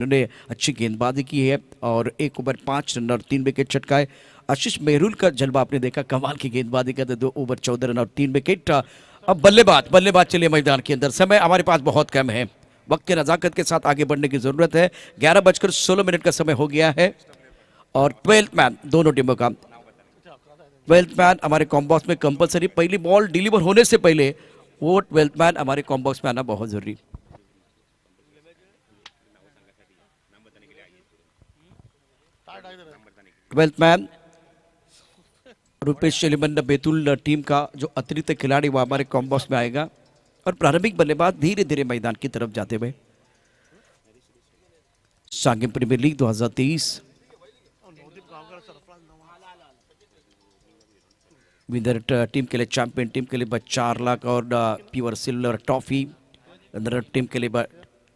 उन्होंने अच्छी गेंदबाजी की है और 1 ओवर 5 रन और 3 विकेट चटकाए। आशीष मेहरुल का जलवा आपने देखा, कमाल की गेंदबाजी करते, 2 ओवर 14 रन और 3 विकेट। अब बल्लेबाज चलिए मैदान के अंदर, समय हमारे पास बहुत कम है, वक्त के नजाकत के साथ आगे बढ़ने की जरूरत है। 11:16 का समय हो गया है और 12th मैन दोनों टीमों का, 12th मैन हमारे कॉम्बॉक्स में कंपलसरी, पहली बॉल डिलीवर होने से पहले वो 12th मैन हमारे कॉम्बॉक्स में आना बहुत जरूरी। 12th मैन रुपेश चेलिमन बेतुल टीम का जो अतिरिक्त खिलाड़ी वो हमारे कॉम्बॉक्स में आएगा और प्रारंभिक बल्लेबाज धीरे धीरे मैदान की तरफ जाते हुए। Sanguem premier league 2023 winner team के लिए, चैंपियन टीम के लिए 4 लाख और pure silver trophy, winner team के लिए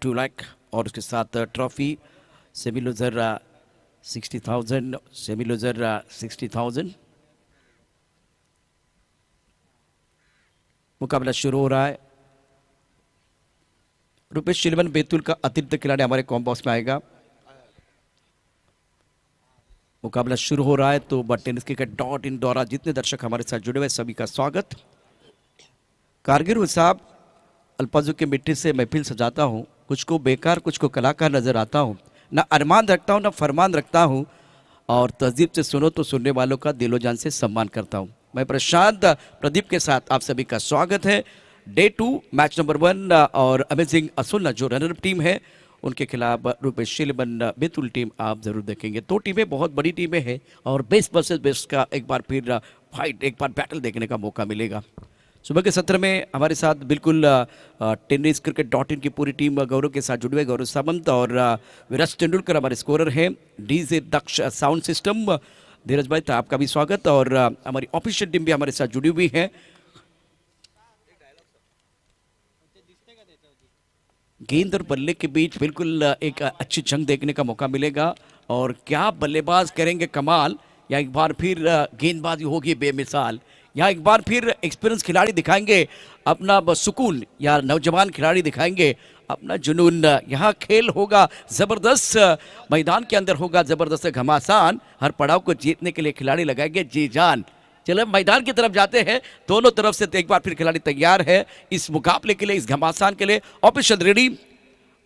2 लाख और उसके साथ trophy, semi loser 60,000, semi loser 60,000। मुकाबला शुरू हो रहा है। रुपेश चेलिमन बेतुल का अतिरिक्त खिलाड़ी हमारे कॉम्बॉक्स में आएगा। मुकाबला शुरू हो रहा है तो टेनिस क्रिकेट.in द्वारा जितने दर्शक हमारे साथ जुड़े हुए सभी का स्वागत। कारगिल साहब, अल्फाजों की मिट्टी से महफिल सजाता हूँ, कुछ को बेकार कुछ को कलाकार नजर आता हूँ, ना अरमान रखता हूँ ना फरमान रखता हूँ, और तहजीब से सुनो तो सुनने वालों का दिलो जान से सम्मान करता हूँ। मैं प्रशांत प्रदीप के साथ आप सभी का स्वागत है। डे 2 मैच नंबर 1 और अमेजिंग असुल्ला जो रनर टीम है उनके खिलाफ रुपेश चेलिमन बेतुल टीम आप जरूर देखेंगे। 2 टीमें बहुत बड़ी टीमें हैं और बेस्ट वर्सेस बेस्ट का एक बार फिर फाइट, एक बार बैटल देखने का मौका मिलेगा। सुबह के सत्र में हमारे साथ बिल्कुल टेनिस क्रिकेट.in की पूरी टीम गौरव के साथ जुड़े हुए, गौरव सामंत और विराज तेंदुलकर हमारे स्कोरर हैं, डीजे दक्ष साउंड सिस्टम, धीरज भाई आपका भी स्वागत, और हमारी ऑफिशियल टीम भी हमारे साथ जुड़ी हुई है। गेंद और बल्ले के बीच बिल्कुल एक अच्छी जंग देखने का मौका मिलेगा और क्या बल्लेबाज करेंगे कमाल, या एक बार फिर गेंदबाजी होगी बेमिसाल, या एक बार फिर एक्सपीरियंस खिलाड़ी दिखाएंगे अपना सुकून, या नौजवान खिलाड़ी दिखाएंगे अपना जुनून। यहाँ खेल होगा जबरदस्त, मैदान के अंदर होगा जबरदस्त घमासान, हर पड़ाव को जीतने के लिए खिलाड़ी लगाएंगे जी जान। चलो मैदान की तरफ जाते हैं, दोनों तरफ से एक बार फिर खिलाड़ी तैयार है इस मुकाबले के लिए, इस घमासान के लिए। ऑफिशियल रेडी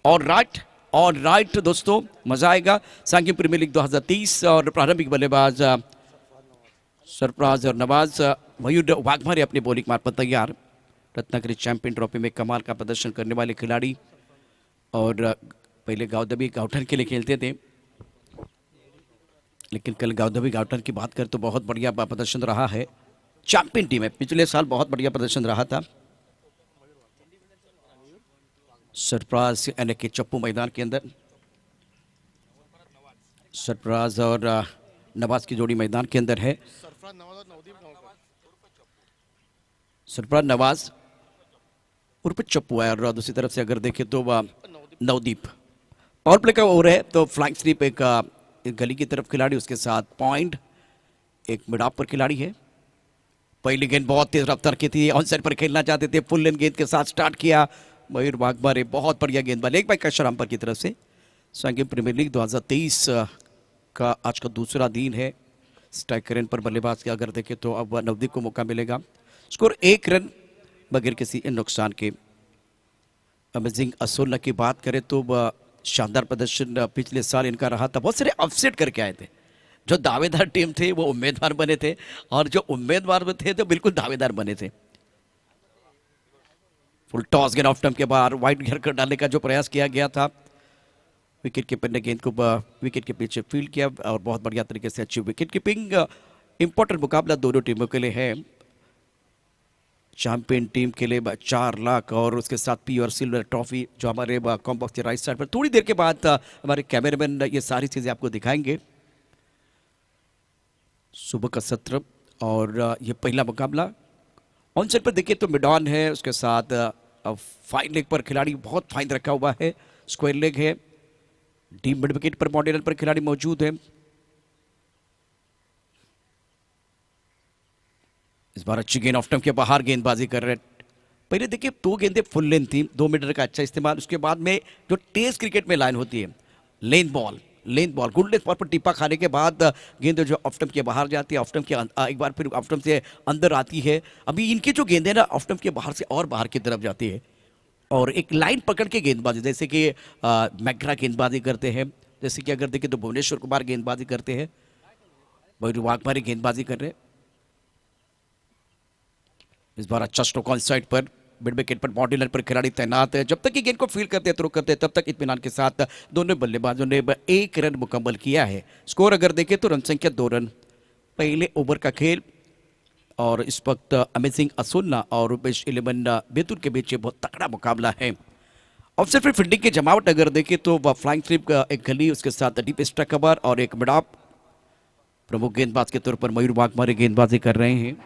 और राइट दोस्तों, मजा आएगा। सांगेम प्रीमियर लीग 2023 और प्रारंभिक बल्लेबाज सरफराज और नवाज, मयूर वाघमारे अपनी बॉलिंग मार्फत तैयार। रत्नागिरी चैंपियन ट्रॉफी में कमाल का प्रदर्शन करने वाले खिलाड़ी और पहले गावदबी गाउठन के लिए खेलते थे, लेकिन कल गावदबी गाउठन की बात करें तो बहुत बढ़िया प्रदर्शन रहा है। चैंपियन टीम है, पिछले साल बहुत बढ़िया प्रदर्शन रहा था। सरफराज यानी कि चप्पू मैदान के अंदर, सरफराज और नवाज की जोड़ी मैदान के अंदर है। सरफराज नवाज उर्फ चप्पू है और दूसरी तरफ से अगर देखें तो नवदीप। पावर प्ले का ओवर है तो फ्लाइंग स्वीप एक गली की तरफ खिलाड़ी, उसके साथ पॉइंट, एक मिड ऑफ पर खिलाड़ी है। पहली गेंद बहुत तेज रफ्तार की थी, ऑन साइड पर खेलना चाहते थे, फुल लेन गेंद के साथ स्टार्ट किया मयूर वाघमारे, बहुत बढ़िया गेंदबाज, एक बाइक का शरामपर की तरफ से। सांगेम प्रीमियर लीग 2023 का आज का दूसरा दिन है। स्ट्राइक रेंज पर बल्लेबाज की अगर देखें तो अब नवदीप को मौका मिलेगा। स्कोर 1 रन बगैर किसी नुकसान के। अमेजिंग असोला की बात करें तो शानदार प्रदर्शन पिछले साल इनका रहा था, बहुत सारे अपसेट करके आए थे। जो दावेदार टीम थे वो उम्मीदवार बने थे और जो उम्मीदवार थे तो बिल्कुल दावेदार बने थे। फुल टॉस गेंद ऑफ टर्म के बाद वाइड घेर कर डालने का जो प्रयास किया गया था, विकेट कीपर ने गेंद को विकेट के पीछे फील्ड किया और बहुत बढ़िया तरीके से अच्छी विकेट कीपिंग। इंपॉर्टेंट मुकाबला दोनों टीमों के लिए है। चैंपियन टीम के लिए 4 लाख और उसके साथ प्योर सिल्वर ट्रॉफी जो हमारे कॉम्बॉक्स के राइट साइड पर। थोड़ी देर के बाद हमारे कैमरामैन ये सारी चीजें आपको दिखाएंगे। सुबह का सत्र और ये पहला मुकाबला ऑन साइड पर देखिए तो मिड ऑन है, उसके साथ फाइन लेग पर खिलाड़ी बहुत फाइन रखा हुआ है, स्क्वायर लेग है, डीप मिड विकेट पर मॉडल पर खिलाड़ी मौजूद है। इस बार अच्छी गेंद ऑफ टर्म के बाहर गेंदबाजी कर रहे हैं। पहले देखिए 2 गेंदें फुल लेंथ थी, 2 मीटर का अच्छा इस्तेमाल, उसके बाद में जो टेस्ट क्रिकेट में लाइन होती है लेन बॉल गुड लेंथ बॉल पर टिप्पा खाने के बाद गेंद जो ऑफ स्टंप के बाहर जाती है, ऑफ स्टंप के एक बार फिर ऑफ स्टंप से अंदर आती है। अभी इनकी जो गेंद है ना ऑफ स्टंप के बाहर से और बाहर की तरफ जाती है और एक लाइन पकड़ के गेंदबाजी, जैसे कि मैग्रा गेंदबाजी करते हैं, जैसे कि अगर देखें तो भुवनेश्वर कुमार गेंदबाजी करते हैं, मयूर वाघमारे गेंदबाजी कर रहे हैं। इस बार अच्छा स्ट्रोक ऑन साइड पर मिड विकेट पर बॉडी लाइन पर खिलाड़ी तैनात है। जब तक कि गेंद को फील करते थ्रो करते तब तक इत्मीनान के साथ दोनों बल्लेबाजों ने 1 रन मुकम्मल किया है। स्कोर अगर देखें तो रन संख्या 2 रन। पहले ओवर का खेल और इस वक्त अमेजिंग असुन्ना और रुपेश 11 बेतुल के बीच बहुत तगड़ा मुकाबला है। ऑफसेट फिर फील्डिंग की जमावट अगर देखें तो वह फ्लाइंग स्लिप एक गली, उसके साथ डीप स्ट्राइक कवर और एक मिड ऑफ। प्रमुख गेंदबाज के तौर पर मयूर वाघमारे गेंदबाजी कर रहे हैं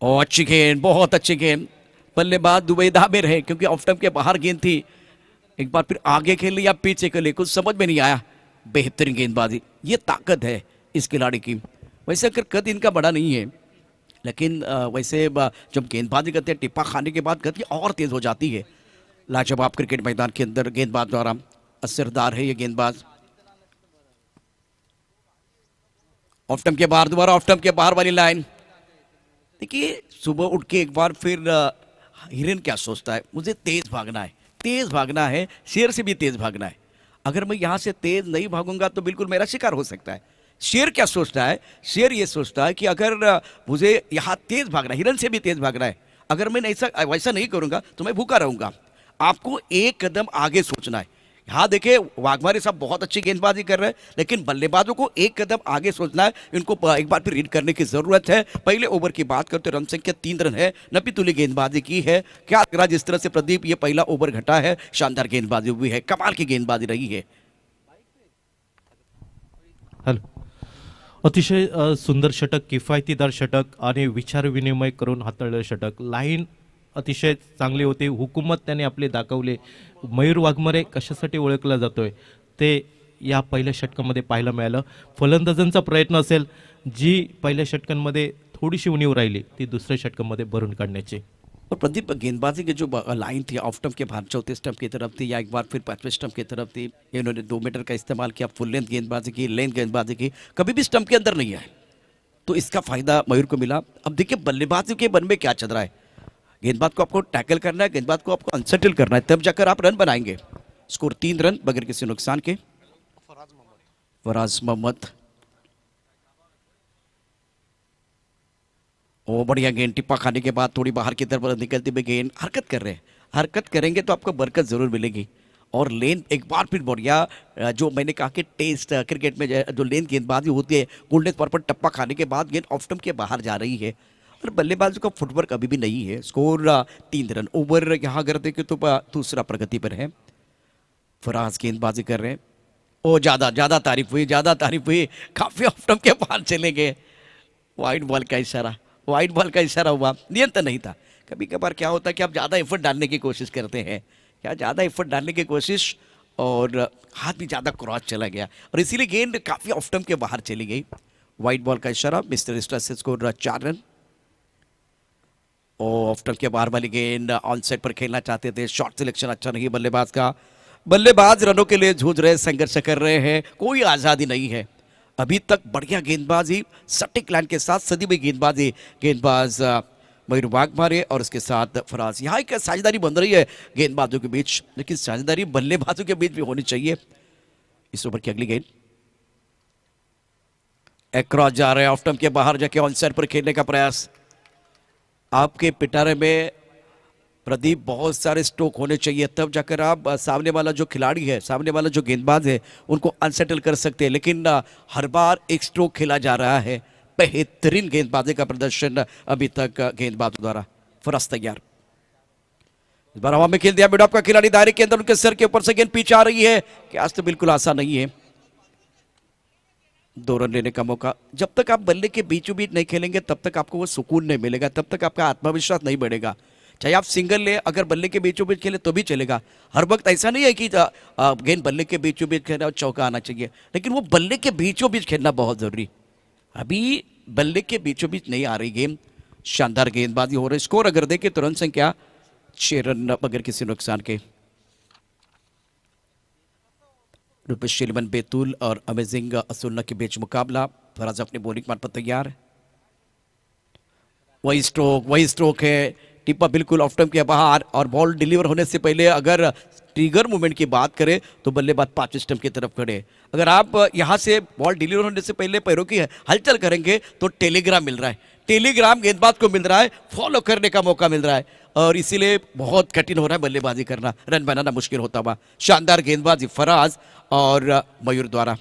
और अच्छी गेंद, बहुत अच्छी गेंद। बल्लेबाज दुविधा में रहे क्योंकि ऑफ स्टंप के बाहर गेंद थी। एक बार फिर आगे खेल या पीछे खेले कुछ समझ में नहीं आया। बेहतरीन गेंदबाजी, ये ताकत है इस खिलाड़ी की। वैसे अगर कद इनका बड़ा नहीं है लेकिन वैसे जब गेंदबाजी करते हैं टिप्पा खाने के बाद गति और तेज हो जाती है। लाजवाब क्रिकेट मैदान के अंदर गेंदबाज द्वारा असरदार है ये गेंदबाज। ऑफ स्टंप के बाहर, दोबारा ऑफ स्टंप के बाहर वाली लाइन। देखिए सुबह उठ के एक बार फिर हिरन क्या सोचता है, मुझे तेज भागना है, तेज भागना है, शेर से भी तेज भागना है। अगर मैं यहाँ से तेज नहीं भागूंगा तो बिल्कुल मेरा शिकार हो सकता है। शेर क्या सोचता है, शेर ये सोचता है कि अगर मुझे यहाँ तेज भागना है, हिरन से भी तेज भागना है, अगर मैं ऐसा वैसा नहीं करूंगा तो मैं भूखा रहूंगा। आपको एक कदम आगे सोचना है। यहाँ देखिए वाघमारे साहब बहुत अच्छी गेंदबाजी कर रहे हैं लेकिन बल्लेबाजों को एक कदम आगे सोचना है। इनको एक बार फिर रीड करने की जरूरत है। पहले ओवर की बात करते रन संख्या 3 रन है। नपी तुली गेंदबाजी की है। क्या लग रहा जिस तरह से प्रदीप ये पहला ओवर घटा है, शानदार गेंदबाजी हुई है, कमाल की गेंदबाजी रही है। हॅलो, अतिशय सुंदर षटक, किफायतीदार षटक आणि विचार विनिमय करून हाताळलेलं षटक. लाईन अतिशय चांगली होती. हुकूमत त्याने आपले दाखवले. मयूर वाघमारे कशासाठी ओळखला जातोय ते या पहिल्या षटकामध्ये पाहायला मिळालं. फलंदाजांचा प्रयत्न असेल, जी पहिल्या षटकांमध्ये थोडीशी उणीव राहिली ती दुसऱ्या षटकामध्ये भरून काढण्याची. और प्रदीप गेंदबाजी की जो लाइन थी ऑफ स्टंप के बाहर चौथे स्टंप की तरफ थी या एक बार फिर 5वें स्टंप की तरफ थी, इन्होंने 2 मीटर का इस्तेमाल किया, फुल लेंथ गेंदबाजी की, लेंथ गेंदबाजी की, कभी भी स्टंप के अंदर नहीं आए तो इसका फायदा मयूर को मिला। अब देखिए बल्लेबाजी के मन में क्या चल रहा है। गेंदबाज को आपको टैकल करना है, गेंदबाज को आपको अनसेटल करना है, तब जाकर आप रन बनाएंगे। स्कोर 3 रन बगैर किसी नुकसान के। फराज मोहम्मद, ओ बढ़िया गेंद, टिप्पा खाने के बाद थोड़ी बाहर की तरफ निकलती हुई गेंद। हरकत कर रहे हैं, हरकत करेंगे तो आपको बरकत जरूर मिलेगी। और लेन एक बार फिर बढ़िया, जो मैंने कहा कि टेस्ट क्रिकेट में जो लेन गेंदबाजी होती है गोल्डन पर टप्पा खाने के बाद गेंद ऑफ स्टंप के बाहर जा रही है और बल्लेबाजों का फुटवर्क अभी भी नहीं है। Score 3 run. ओवर यहाँ अगर देखें तो दूसरा प्रगति पर है। फराज गेंदबाजी कर रहे हैं। ओ ज़्यादा तारीफ हुई, ज़्यादा तारीफ हुई, काफ़ी ऑफ स्टंप के बाहर चले गए। वाइड बॉल का इशारा, वाइड बॉल का इशारा हुआ, नियंत्रण नहीं था। कभी कभार क्या होता है कि आप ज़्यादा एफर्ट डालने की कोशिश करते हैं, क्या ज़्यादा एफर्ट डालने की कोशिश और हाथ भी ज़्यादा क्रॉस चला गया और इसीलिए गेंद काफ़ी ऑफ स्टंप के बाहर चली गई। वाइड बॉल का इशारा, मिस्टर स्ट्रेस से स्कोर 4 रन। और ऑफ स्टंप के बाहर वाली गेंद ऑन साइड पर खेलना चाहते थे, शॉट सिलेक्शन अच्छा नहीं बल्लेबाज का। बल्लेबाज रनों के लिए जूझ रहे, संघर्ष कर रहे हैं, कोई आज़ादी नहीं है अभी तक। बढ़िया गेंदबाजी, सटीक लाइन के साथ सदी हुई गेंदबाजी, गेंदबाज मयूर वाघमारे और उसके साथ फराज। यहाँ एक साझेदारी बन रही है गेंदबाजों के बीच, लेकिन साझेदारी बल्लेबाजों के बीच भी होनी चाहिए। इस ओवर की अगली गेंद क्रॉस जा रहे हैं, ऑफ स्टंप के बाहर जाके ऑन साइड पर खेलने का प्रयास। आपके पिटारे में प्रदीप बहुत सारे स्ट्रोक होने चाहिए, तब जाकर आप सामने वाला जो खिलाड़ी है, सामने वाला जो गेंदबाज है उनको अनसेटल कर सकते हैं। लेकिन हर बार एक स्ट्रोक खेला जा रहा है। बेहतरीन गेंदबाजी का प्रदर्शन अभी तक गेंदबाजों द्वारा। फराज तैयार, इस बार हवा में खेल दिया मिड ऑफ का खिलाड़ी, दायरे के अंदर उनके सर के ऊपर से गेंद पीछे आ रही है। कैच तो बिल्कुल आसान नहीं है। 2 रन लेने का मौका। जब तक आप बल्ले के बीचों बीच नहीं खेलेंगे तब तक आपको वो सुकून नहीं मिलेगा, तब तक आपका आत्मविश्वास नहीं बढ़ेगा। चाहे आप सिंगल ले, अगर बल्ले के बीचों बीच खेले तो भी चलेगा। हर वक्त ऐसा नहीं है कि गेंद बल्ले के बीचों बीच खेलना और चौका आना चाहिए, लेकिन वो बल्ले के बीचों बीच खेलना बहुत जरूरी। अभी बल्ले के बीचों बीच नहीं आ रही गेंद। शानदार गेंदबाजी हो रही। स्कोर अगर देखें तो रन संख्या 6 रन बगैर किसी नुकसान के। रुपेश शिलमन बैतूल और अमेजिंग असुल्ला के बीच मुकाबला। फराज अपनी बॉलिंग मान पर तैयार। वही स्ट्रोक है, टिप्पा बिल्कुल ऑफ टाइम के बाहर और बॉल डिलीवर होने से पहले अगर ट्रिगर मूवमेंट की बात करें तो बल्लेबाज 5 स्टंप की तरफ खड़े। अगर आप यहां से बॉल डिलीवर होने से पहले पैरों की हलचल करेंगे तो टेलीग्राम मिल रहा है, टेलीग्राम गेंदबाज को मिल रहा है, फॉलो करने का मौका मिल रहा है और इसीलिए बहुत कठिन हो रहा है बल्लेबाजी करना, रन बनाना मुश्किल होता हुआ। शानदार गेंदबाजी फराज और मयूर द्वारा।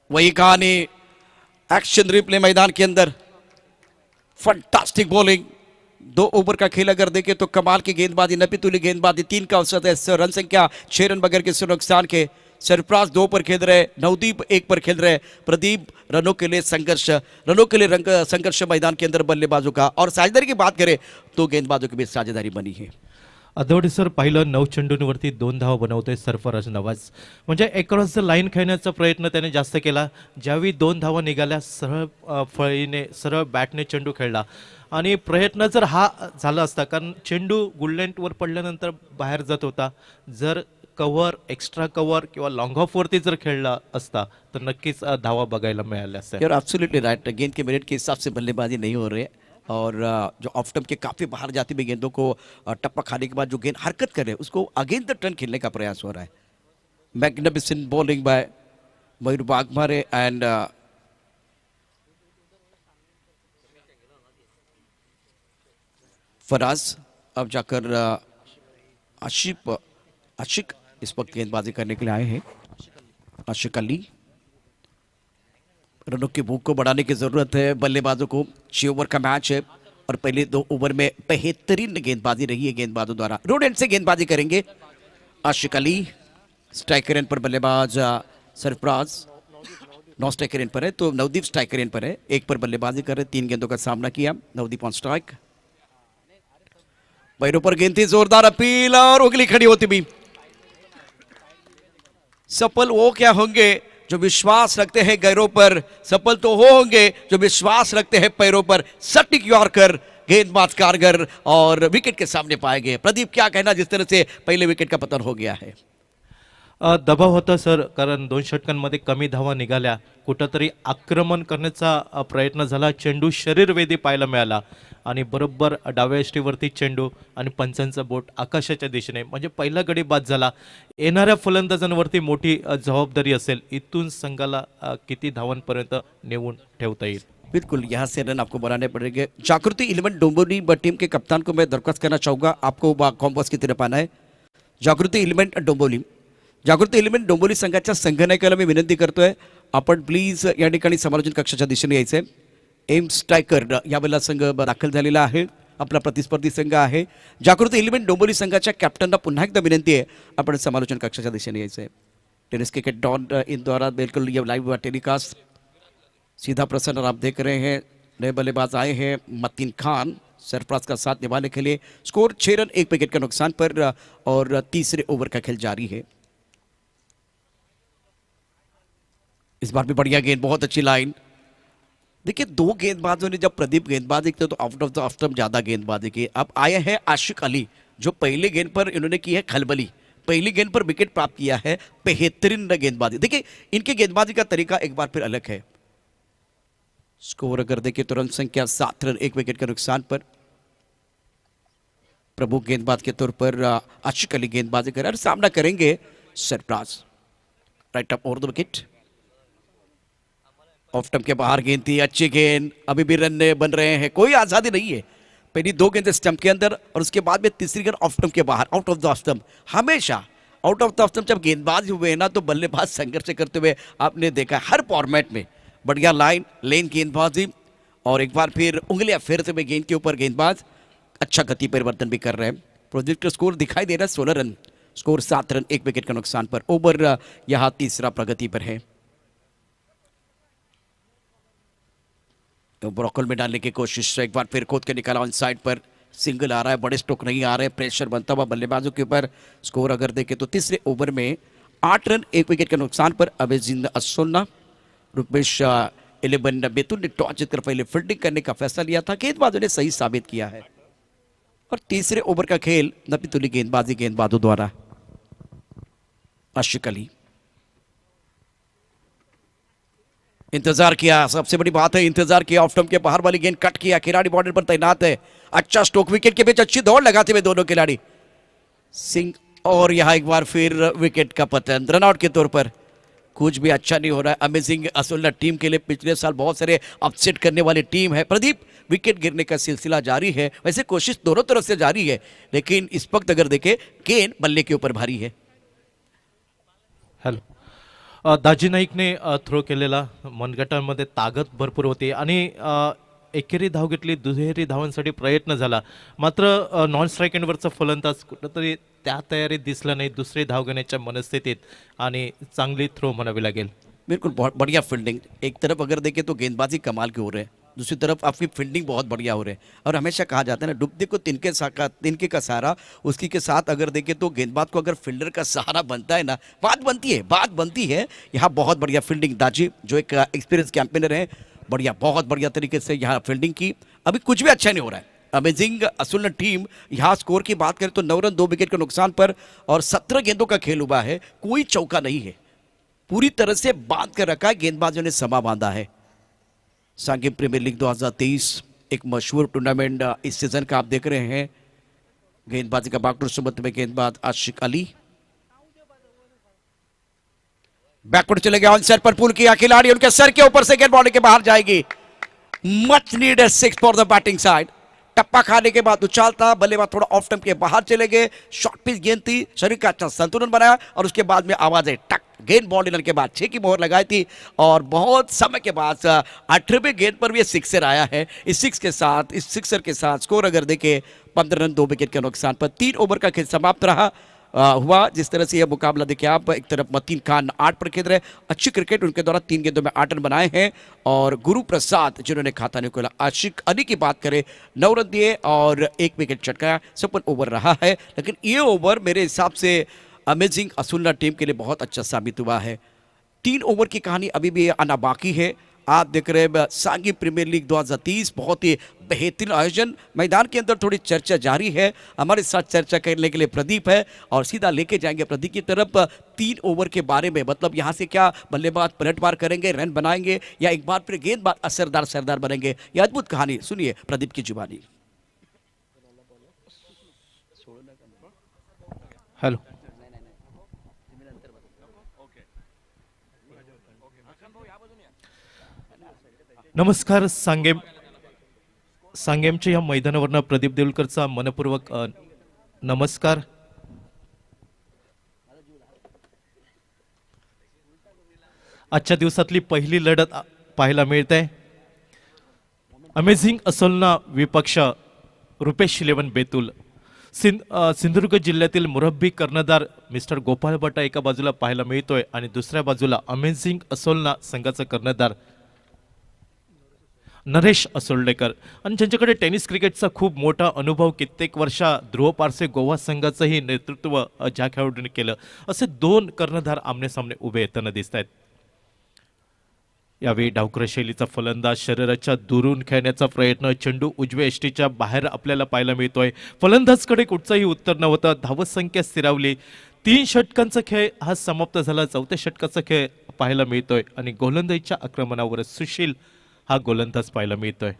वही कहानी एक्शन रिप्ले मैदान के अंदर, फंटास्टिक बॉलिंग। 2 ओवर का खेल अगर देखें तो कमाल की गेंदबाजी, नपीतुली गेंदबाजी, 3 का औसत है, रन संख्या 6 रन बगैर किसी नुकसान के। सरफराज 2 पर खेल रहे, नवदीप 1 पर खेल रहे, प्रदीप रनों के लिए संघर्ष मैदान के अंदर बल्लेबाजों का। और साझेदारी की बात करें तो गेंदबाजों के बीच साझेदारी बनी है। अदवडी सर पाहिलं 9 चेंडूंवरती 2 धावा बनवतोय सरफराज नवाज, म्हणजे अक्रॉस द लाईन खेळण्याचा प्रयत्न त्याने जास्त केला। ज्यावेळी 2 धावा निघाल्या सरळ फळीने सरळ बॅटने चेंडू खेळला आणि प्रयत्न जर हा झाला असता, कारण चेंडू गुडलँडवर पडल्यानंतर बाहेर जात होता, जर कव्हर एक्स्ट्रा कव्हर किंवा लॉंग ऑफ वरती जर खेळला असता तर नक्कीच धावा बघायला मिळाल्या असत्या। यार एब्सोल्युटली राइट, गेंद के मेरिट के हिसाब से बल्लेबाजी नहीं हो रही है और जो ऑफ टर्म के काफी बाहर जाती हुई गेंदों को टप्पा खाने के बाद जो गेंद हरकत करे उसको अगेंस्ट द टर्न खेलने का प्रयास हो रहा है। Magnificent bowling by Mayur Waghmare and Faraz. अब जाकर आशिक इस वक्त गेंदबाजी करने के लिए आए हैं। आशिक अली, रनों की भूख को बढ़ाने की जरूरत है बल्लेबाजों को। 6 ओवर का मैच है और पहले 2 ओवर में बेहतरीन गेंदबाजी रही है गेंदबाजों द्वारा। रोड एंड से गेंदबाजी करेंगे आशिक अली। स्ट्राइकर एंड पर बल्लेबाज सरफराज, 9 स्ट्राइकर एंड पर है तो नवदीप स्ट्राइकर एंड पर है, 1 पर बल्लेबाजी कर रहे, 3 गेंदों का सामना किया। नवदीप ऑन स्ट्राइक, पैरों पर गेंद थी, जोरदार अपील और उंगली खड़ी होती भी। सफल वो क्या होंगे जो विश्वास रखते हैं गैरों पर, सफल तो वो होंगे जो विश्वास रखते हैं पैरों पर। सटीक यॉर्कर, गेंदबाज कारगर और विकेट के सामने पाए गए। प्रदीप क्या कहना, जिस तरह से पहले विकेट का पतन हो गया है? दबाव होता सर, कारण 2 षटकांमध्ये कमी धावा निघाल्या, कुठंतरी आक्रमण करण्याचा प्रयत्न झाला, चेंडू शरीरवेधी पाहायला मिळाला आणि बरोबर डाव्या यष्टीवरती चेंडू आणि पंचांचं बोट आकाशाच्या दिशेने, म्हणजे पहिला गडी बाद झाला। येणाऱ्या फलंदाजांवरती मोठी जबाबदारी असेल, इथून संघाला किती धावांपर्यंत नेऊन ठेवता येईल। बिल्कुल, यहाँ से रन आपको बनाने पड़ेंगे। जागृति 11 डोंबिवली टीम के कप्तान को मैं दरख्वास्त करना चाहूंगा, आपको कॉम्पास की तरफ आना है। जागृति 11 डोंबिवली, जागृती 11 डोंबिवली संघाच्या संघनायकाला मी विनंती करतोय, आपण प्लीज या ठिकाणी समालोचन कक्षाच्या दिशेने यायचंय। एम स्ट्रायकर यावेळेला संघ दाखल झालेला आहे, आपला प्रतिस्पर्धी संघ आहे। जागृती 11 डोंबिवली संघाच्या कॅप्टनला पुन्हा एकदा विनंती आहे, आपण समालोचन कक्षाच्या दिशेने यायचंय। टेनिस क्रिकेट डॉन इन द्वारा बिल्कुल ये लाइव टेलीकास्ट सीधा प्रसारण आप देख रहे हैं। नए बल्लेबाज आए हैं मतीन खान, सरफराज का साथ निभाने के लिए। स्कोर 6 रन 1 विकेट के नुकसान पर और तीसरे ओवर का खेल जारी है। इस बार भी बढ़िया गेंद, बहुत अच्छी लाइन। देखिए 2 गेंदबाजों ने जब प्रदीप गेंदबाजी की तो out off the off stump ज्यादा गेंदबाजी की। अब आए हैं आशिक अली, जो पहले गेंद पर इन्होंने की है खलबली, पहली गेंद पर विकेट प्राप्त किया है, बेहतरीन गेंदबाजी। देखिए इनके गेंदबाजी का तरीका एक बार फिर अलग है। स्कोर अगर देखिए तो रन संख्या 7 रन 1 विकेट के नुकसान पर। प्रभु गेंदबाज के तौर पर आशिक अली गेंदबाजी कर रहे हैं, सामना करेंगे Sarfaraz. Right up over the wicket, off stump के बाहर गेंद थी, अच्छी गेंद, अभी भी रन बन रहे हैं, कोई आजादी नहीं है। पहली 2 गेंद स्टंप के अंदर और उसके बाद में तीसरी गेंद ऑफ स्टंप के बाहर, out off the off stump. हमेशा out off the off stump जब गेंदबाज हुए हैं ना तो बल्लेबाज संघर्ष करते हुए आपने देखा हर फॉर्मेट में। बढ़िया लाइन लेन गेंदबाजी और एक बार फिर उंगलियां फेरते हुए गेंद के ऊपर गेंदबाज अच्छा गति परिवर्तन भी कर रहे हैं। प्रोजेक्ट का स्कोर दिखाई दे रहा है 16 रन, स्कोर 7 रन 1 विकेट का नुकसान पर। ओवर यहां तीसरा प्रगति पर है। तो ब्रॉकल में डालने की कोशिश, एक बार फिर खोद के निकाला ऑन साइड पर, सिंगल आ रहा है, बड़े स्ट्रोक नहीं आ रहे, प्रेशर बनता हुआ बल्लेबाजों के ऊपर। स्कोर अगर देखें तो तीसरे ओवर में 8 रन 1 विकेट के नुकसान पर अमेजिंग असोल्ला। रुपेश 11 बैतूल ने टॉस जीतकर पहले फील्डिंग करने का फैसला लिया था, गेंदबाजों ने सही साबित किया है। और तीसरे ओवर का खेल नपीतुली गेंदबाजी गेंदबाजों द्वारा। आशिक अली, इंतजार किया, सबसे बड़ी बात है इंतजार किया, ऑफ स्टंप के बाहर वाली गेंद कट किया, खिलाड़ी बॉर्डर पर तैनात है, अच्छा स्ट्रोक, विकेट के बीच अच्छी दौड़ लगाते हुए दोनों खिलाड़ी सिंह, और यहां एक बार फिर विकेट का पतन, रनआउट के तौर पर। कुछ भी अच्छा नहीं हो रहा है अमेजिंग असुल्ला टीम के लिए, पिछले साल बहुत सारे अपसेट करने वाली टीम है। प्रदीप, विकेट गिरने का सिलसिला जारी है, वैसे कोशिश दोनों तरफ से जारी है, लेकिन इस वक्त अगर देखें गेंद बल्ले के ऊपर भारी है। हॅलो, दाजी नाईकने थ्रो केलेला मनगटामध्ये ताकद भरपूर होती आणि एकेरी धाव घेतली, दुहेरी धावांसाठी प्रयत्न झाला, मात्र नॉन स्ट्राईक एंडवरचा फलंदाज कुठंतरी त्या तयारीत दिसला नाही दुसरी धाव घेण्याच्या मनस्थितीत, आणि चांगली थ्रो म्हणावी लागेल। बिल्कुल बहुत बढ़िया फील्डिंग, एक तरफ अगर देखें तो गेंदबाजी कमाल के हो रहे हैं, दूसरी तरफ आपकी फील्डिंग बहुत बढ़िया हो रहे हैं, और हमेशा कहा जाता है ना डुबते को तिनके का सहारा, उसकी के साथ अगर देखें तो गेंदबाज को अगर फील्डर का सहारा बनता है ना, बात बनती है। यहाँ बहुत बढ़िया फील्डिंग, दाजी जो एक एक्सपीरियंस कैंपेनर है, बढ़िया, बहुत बढ़िया तरीके से यहाँ फील्डिंग की। अभी कुछ भी अच्छा नहीं हो रहा है, अमेजिंग असुल्ला टीम। यहाँ स्कोर की बात करें तो 9 रन 2 विकेट के नुकसान पर, और 17 गेंदों का खेल हुआ है, कोई चौका नहीं है, पूरी तरह से बांध कर रखा है, गेंदबाजों ने समा बांधा है। सांघी प्रीमियर लीग 2023 एक मशहूर टूर्नामेंट इस सीजन का आप देख रहे हैं। गेंदबाजी का बैकवर्ड सुबत में गेंदबाज आशिक अली, बैकवर्ड चले गए, ऑन सेट पर पुल किया खिलाड़ी, उनके सर के ऊपर से गेंद बॉडी के बाहर जाएगी। Much needed 6 for the batting side. टप्पा खाने के बाद उछालता, बल्लेबाज थोड़ा ऑफ स्टंप के बाहर चले गए, शॉर्ट पिच गेंद थी, शरीर का अच्छा संतुलन बनाया, और उसके बाद में आवाज है टक, गेंद बॉल डिनर के बाद 6 की मोहर लगाई थी, और बहुत समय के बाद 18वें गेंद पर भी सिक्सर आया है। इस सिक्सर के साथ स्कोर अगर देखें 15 रन 2 विकेट के नुकसान पर 3 ओवर का खेल समाप्त रहा हुआ। जिस तरह से यह मुकाबला देखिए आप, एक तरफ मतीन खान 8 पर खेल रहे, अच्छी क्रिकेट, उनके द्वारा 3 गेंदों में 8 रन बनाए हैं, और गुरु प्रसाद जिन्होंने खाता नहीं खोला। आशिक अली की बात करें 9 रन दिए और 1 विकेट चटकाया, 56 ओवर रहा है, लेकिन ये ओवर मेरे हिसाब से अमेजिंग असुल्ला टीम के लिए बहुत अच्छा साबित हुआ है। 3 ओवर की कहानी अभी भी आना बाकी है। आप देख रहे हैं सांघी प्रीमियर लीग 2023, बहुत ही बेहतरीन आयोजन। मैदान के अंदर थोड़ी चर्चा जारी है, हमारे साथ चर्चा करने के लिए प्रदीप है, और सीधा लेके जाएंगे प्रदीप की तरफ 3 ओवर के बारे में। मतलब यहाँ से क्या बल्लेबाज पलटवार करेंगे, रन बनाएंगे, या एक बार फिर गेंदबाज असरदार बनेंगे, यह अद्भुत कहानी सुनिए प्रदीप की जुबानी। हॅलो, नमस्कार, सांगेमच्या या मैदानावरनं प्रदीप देवलकरचा मनपूर्वक नमस्कार। आजच्या दिवसातली पहिली लढत पाहायला मिळते। अमेझिंग असोलना विपक्ष रुपेश 11 बेतुल, सिंधुदुर्ग जिल्ह्यातील मुरब्बी कर्णधार मिस्टर गोपाळ बटा एका बाजूला पाहायला मिळतोय, आणि दुसऱ्या बाजूला अमेझिंग असोलना संघाचा कर्णधार नरेश असोल्डेकर, आणि ज्यांच्याकडे टेनिस क्रिकेटचा खूप मोठा अनुभव, कित्येक वर्षा ध्रुव पारसे गोवा संघाचंही नेतृत्व ज्या खेळाडूंनी केलं, असे 2 कर्णधार आमने सामने उभे येताना दिसत आहेत। यावेळी डावखुरा शैलीचा फलंदाज शरीराच्या दुरून खेळण्याचा प्रयत्न, चेंडू उजव्या यष्टीच्या बाहेर आपल्याला पाहायला मिळतोय, फलंदाजकडे कुठचंही उत्तर नव्हतं, धावत संख्या स्थिरावली, 3 षटकांचा खेळ हा समाप्त झाला, 4थ्या षटकाचा खेळ पाहायला मिळतोय, आणि गोलंदाजीच्या आक्रमणावर सुशील हा गोलंदाज पाहायला मिळतोय।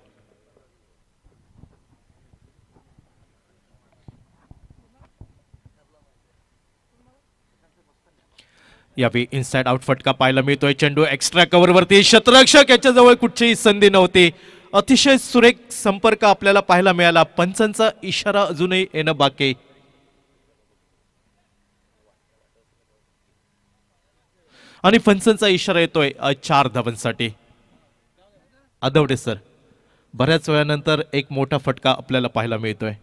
यावेळी इनसाइड आउट फटका पाहायला मिळतोय, चेंडू एक्स्ट्रा कव्हरवरती, क्षेत्ररक्षक याच्या जवळ कुठचीही संधी नव्हती, अतिशय सुरेख संपर्क आपल्याला पाहायला मिळाला, पंचांचा इशारा अजूनही येणं बाकी, आणि पंचांचा इशारा येतोय 4 धावांसाठी। आदवडे सर, बऱ्याच वेळानंतर एक मोठा फटका आपल्याला पाहायला मिळतोय।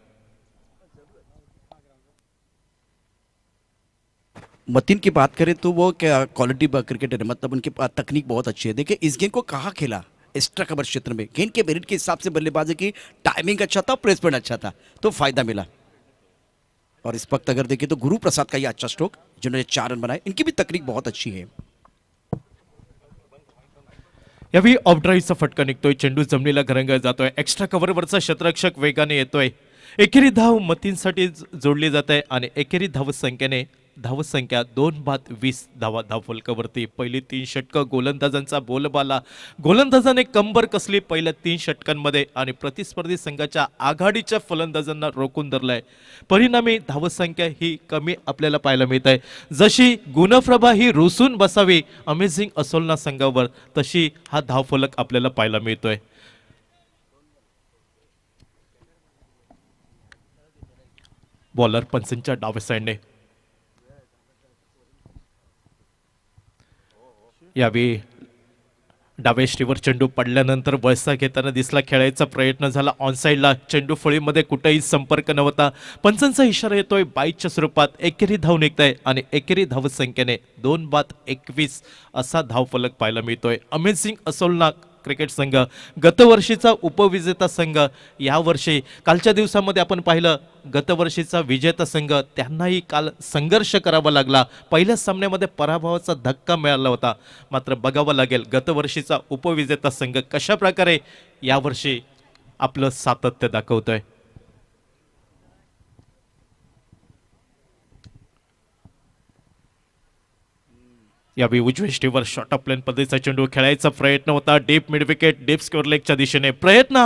मतीन की बात करें तो वो क्या क्वालिटी क्रिकेटर है, मतलब उनकी तकनीक बहुत अच्छी है। देखिए इस गेंद को कहाँ खेला, एक्स्ट्रा कवर क्षेत्र में, गेंद के मेरिट के हिसाब से बल्लेबाजी की टाइमिंग अच्छा था, प्लेसमेंट अच्छा था, तो फायदा मिला। और इस वक्त अगर देखें तो गुरु प्रसाद का ये अच्छा स्ट्रोक, जिन्होंने 4 रन बनाए, इनकी भी तकनीक बहुत अच्छी है। यावेळी ऑफ ड्राईव्हचा फटका निघतोय, चेंडू जमिनीला घरंगळत जातोय, एक्स्ट्रा कव्हरवरचा क्षेत्ररक्षक वेगाने येतोय, एकेरी धाव मतींसाठी जोडली जात आहे, आणि एकेरी धाव संख्येने धावसंख्या 2 बाद 20 धावा धावफलकावरती. पहिली 3 षटकं गोलंदाजांचा बोलबाला. गोलंदाजाने कंबर कसली पहिल्या 3 षटकांमध्ये आणि प्रतिस्पर्धी संघाच्या आघाडीच्या फलंदाजांना रोखून धरलंय. परिणामी धावसंख्या ही कमी आपल्याला पाहायला मिळत आहे. जशी गुणप्रभा ही रुसून बसावी अमेझिंग असोलना संघावर, तशी हा धावफलक आपल्याला पाहायला मिळतोय. बॉलर पंचच्या डाव्या साईडने. यावेळी डावे स्टीवर चेंडू पडल्यानंतर वळसा घेताना दिसला. खेळायचा प्रयत्न झाला ऑनसाइडला. चेंडू फळीमध्ये कुठेही संपर्क नव्हता. पंचांचा इशारा येतोय बाईच्या स्वरूपात. एकेरी धाव निघताय आणि एकेरी धावसंख्येने 2 बाद 21 असा धावफलक पाहायला मिळतोय. अमेझिंग असोलना क्रिकेट संघ गतवर्षीचा उपविजेता संघ, यावर्षी कालच्या दिवसामध्ये आपण पाहिलं गतवर्षीचा विजेता संघ, त्यांनाही काल संघर्ष करावा लागला. पहिल्या सामन्यामध्ये पराभवाचा धक्का मिळाला होता. मात्र बघावं लागेल गतवर्षीचा उपविजेता संघ कशा प्रकारे यावर्षी आपलं सातत्य दाखवतोय. यावेळी उजव्या स्टीवर शॉर्ट ऑफ प्लेन पद्धतीचा चेंडू खेळायचा प्रयत्न होता. Deep mid wicket, deep square लेगच्या दिशेने प्रयत्न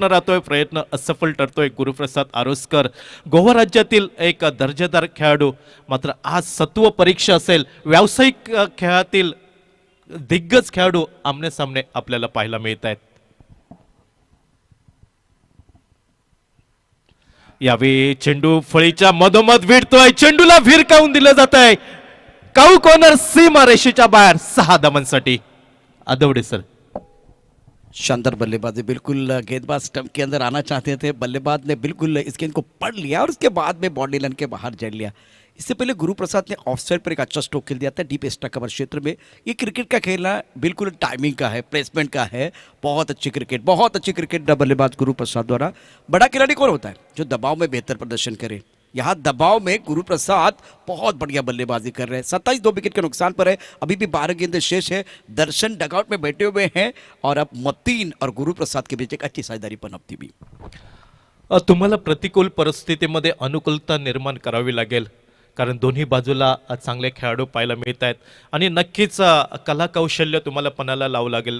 राहतोय. प्रयत्न असफल ठरतोय. गुरुप्रसाद आरोस्कर गोवा राज्यातील एक दर्जेदार खेळाडू. मात्र आज सत्व परीक्षा असेल. व्यावसायिक खेळातील दिग्गज खेळाडू आमने सामने आपल्याला पाहायला मिळत आहेत. यावेळी चेंडू फळीच्या मधोमध भिडतोय. चेंडूला भिरकावून दिलं जात आहे. काऊ कॉर्नर सीमा रेषेच्या बाहेर 6 धावांसाठी. आदवडे सर. शानदार बल्लेबाजी. बिल्कुल गेंदबाज स्टंप के अंदर आना चाहते थे, बल्लेबाज ने बिल्कुल इस गेंद को पढ़ लिया और उसके बाद में बाउंड्री लाइन के बाहर जड़ लिया. इससे पहले गुरु प्रसाद ने ऑफ साइड पर एक अच्छा स्ट्रोक खेल दिया था डीप एक्स्ट्रा कवर क्षेत्र में. ये क्रिकेट का खेलना बिल्कुल टाइमिंग का है, प्लेसमेंट का है. बहुत अच्छी क्रिकेट बल्लेबाज गुरु प्रसाद द्वारा. बड़ा खिलाड़ी कौन होता है जो दबाव में बेहतर प्रदर्शन करे. यहाँ दबाव में गुरु प्रसाद बहुत बढ़िया बल्लेबाजी कर रहे हैं. 27 2 विकेट के नुकसान पर है. अभी भी 12 गेंदें शेष है. दर्शन डगआउट में बैठे हुए हैं और अब मतीन और गुरु प्रसाद के बीच एक अच्छी साझेदारी पनपती भी. तुम्हाला प्रतिकूल परिस्थितीमध्ये अनुकूलता निर्माण करावी लागेल, कारण दोन्ही बाजूला चांगले खेळाडू पाहायला मिळत आहेत आणि नक्कीच कला कौशल्य तुम्हाला पणाला लावू लागेल.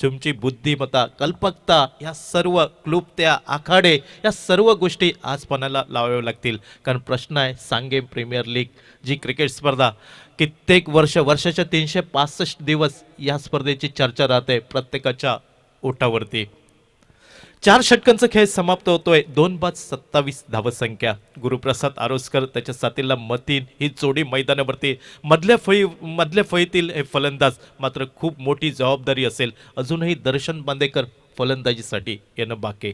तुमची बुद्धिमत्ता, कल्पकता, या सर्व क्लुप्त्या, आखाडे, या सर्व गोष्टी आज पणाला लावाव्या लागतील. कारण प्रश्न आहे सांगेम प्रीमियर लीग जी क्रिकेट स्पर्धा कित्येक वर्षाच्या 365 दिवस या स्पर्धेची चर्चा राहते प्रत्येकाच्या ओठावरती. 4 षटकांचा खेळ समाप्त होतोय. 2 बाद 27 धावसंख्या. गुरुप्रसाद आरोस्कर त्याच्या साथीला मतीन ही जोडी मैदानावरती. मधल्या फळीतील हे फलंदाज मात्र खूप मोठी जबाबदारी असेल. अजूनही दर्शन बांदेकर फलंदाजीसाठी येणं बाकी.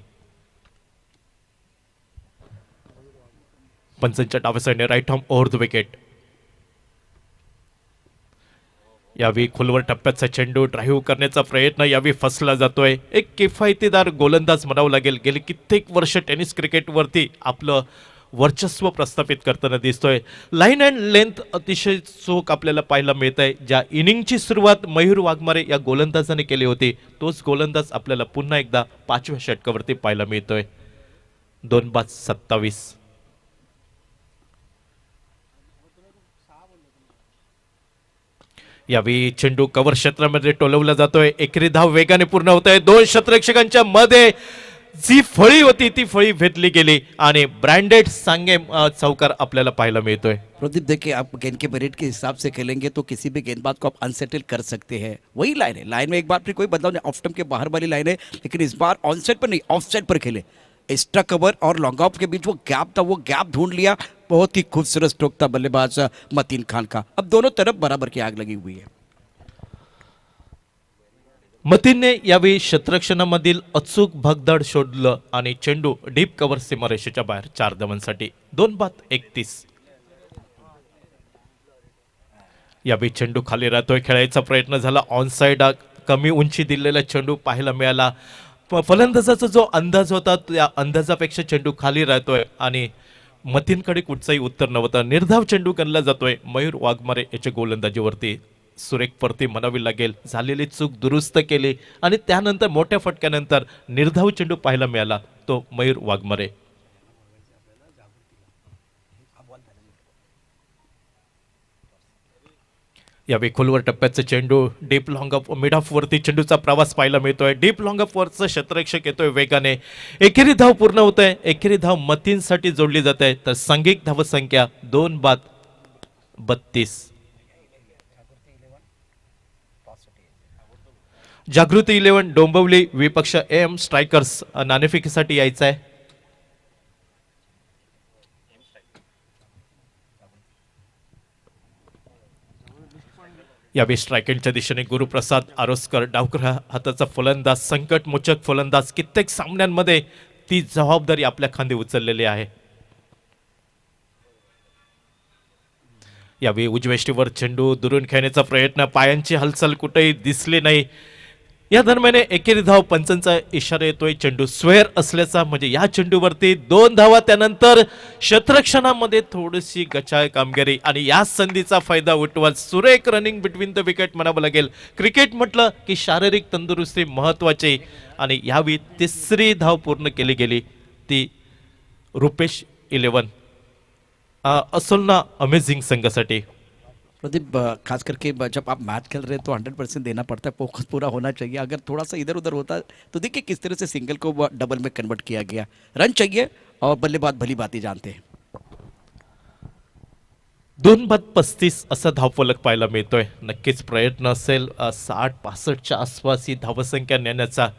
पंचांच्या डाव्या साईडने right arm over the wicket. यावेळी खोलवर टप्प्याचा चेंडू ड्राईव्ह करण्याचा प्रयत्न यावेळी फसला जातोय. एक किफायतीदार गोलंदाज म्हणावं लागेल. गेली कित्येक वर्ष टेनिस क्रिकेटवरती आपलं वर्चस्व प्रस्थापित करताना दिसतोय. लाईन अँड लेंथ अतिशय चोख आपल्याला पाहायला मिळत आहे. ज्या इनिंगची सुरुवात मयूर वाघमारे या गोलंदाजाने केली होती, तोच गोलंदाज आपल्याला पुन्हा एकदा 5व्या षटकावरती पाहायला मिळतोय. 2 बाद 27. यावेळी चेंडू कव्हर क्षेत्रामध्ये टोलवला जातोय. एकेरी धाव वेगाने पूर्ण होत आहे. 2 क्षेत्ररक्षकांच्या मध्ये जी फळी होती ती फळी भेटली गेली आणि ब्रँडेड सांगेम चौकार आपल्याला पाहायला मिळतोय. प्रदीप देखिए, आप गेंद के मेरिट के हिसाब से खेलेंगे तो किसी भी गेंदबाज को आप अनसेटल कर सकते हैं. वही लाइन है, लाइन में एक बार फिर कोई बदलाव नहीं. ऑफ स्टंप के बाहर वाली लाइन है, लेकिन इस बार ऑन साइड पर नहीं, ऑफ साइड पर खेले. एक्स्ट्रा कवर और लॉन्ग ऑफ के बीच वो गैप था, वो गैप ढूंढ लिया. बहुत ही खूबसूरत स्ट्रोक था बल्लेबाज मतीन खान का. अब दोनों तरफ बराबर की आग लगी हुई है. मतीनने यावेळी क्षेत्ररक्षणामधील अचूक भगदड शोधलं आणि चेंडू डीप कव्हर सीमारेषेच्या बाहेर 4 धावांसाठी. 2 बाद 31. यावेळी चेंडू खाली राहतोय. खेळायचा प्रयत्न झाला ऑन साइड. कमी उंची दिलेला चेंडू पाहायला मिळाला. फलंदाजाचा जो अंदाज होता त्या अंदाजापेक्षा चेंडू खाली राहतोय आणि मतीनकडे कुठचंही उत्तर नव्हतं. निर्धाव चेंडू गणला जातोय मयूर वाघमारे याच्या गोलंदाजीवरती. सुरेख परती म्हणावी लागेल. झालेली चूक दुरुस्त केली आणि त्यानंतर मोठ्या फटक्यानंतर निर्धाव चेंडू पाहायला मिळाला तो मयूर वाघमारे. यावेळी खोलवर टप्प्याचं चेंडू deep long of mid of वरती चेंडूचा प्रवास पाहायला मिळतोय. डीप लॉंग ऑफ वरचं क्षेत्ररक्षक येतोय वेगाने. एकेरी धाव पूर्ण होत आहे. एकेरी धाव मतींसाठी जोडली जात आहे. तर सांघिक धावसंख्या 2-32. जागृती 11 डोंबिवली विपक्ष एम स्ट्रायकर्स नाणेफेकीसाठी यायचं आहे. यावेळी स्ट्रायकेंडच्या दिशेने गुरुप्रसाद आरोस्कर डावकर हाताचा फलंदाज, संकटमोचक फलंदाज. कित्येक सामन्यांमध्ये ती जबाबदारी आपल्या खांदी उचललेली आहे. यावेळी उजवेष्टीवर चेंडू दुरून खेळण्याचा प्रयत्न, पायांची हालचाल कुठेही दिसली नाही. या दरम्यान एकेरी धाव पंचांचा इशारा येतोय. चेंडू स्क्वेअर असल्याचा, म्हणजे या चेंडूवरती 2 धावा. त्यानंतर क्षेत्ररक्षणामध्ये थोडीशी गचाळ कामगिरी आणि या संधीचा फायदा उठवत सुरेख रनिंग बिटवीन द विकेट म्हणावं लागेल. क्रिकेट म्हटलं की शारीरिक तंदुरुस्ती महत्वाची आणि यावेळी तिसरी धाव पूर्ण केली गेली ती रुपेश 11 असोलना अमेझिंग संघासाठी. प्रदीप, खास करके जब आप मैच खेल रहे हैं तो 100% देना पड़ता है, फोकस पूरा होना चाहिए. अगर थोड़ा सा इधर उधर होता तो देखिए किस तरह से सिंगल को डबल में कन्वर्ट किया गया. रन चाहिए और बल्लेबाज भली बात ही जानते हैं. 2-35 असा धावफलक पाहायला मिळतोय. नक्कीच प्रयत्न असेल 60-65च्या आसपास ही धावसंख्या नेण्याचा.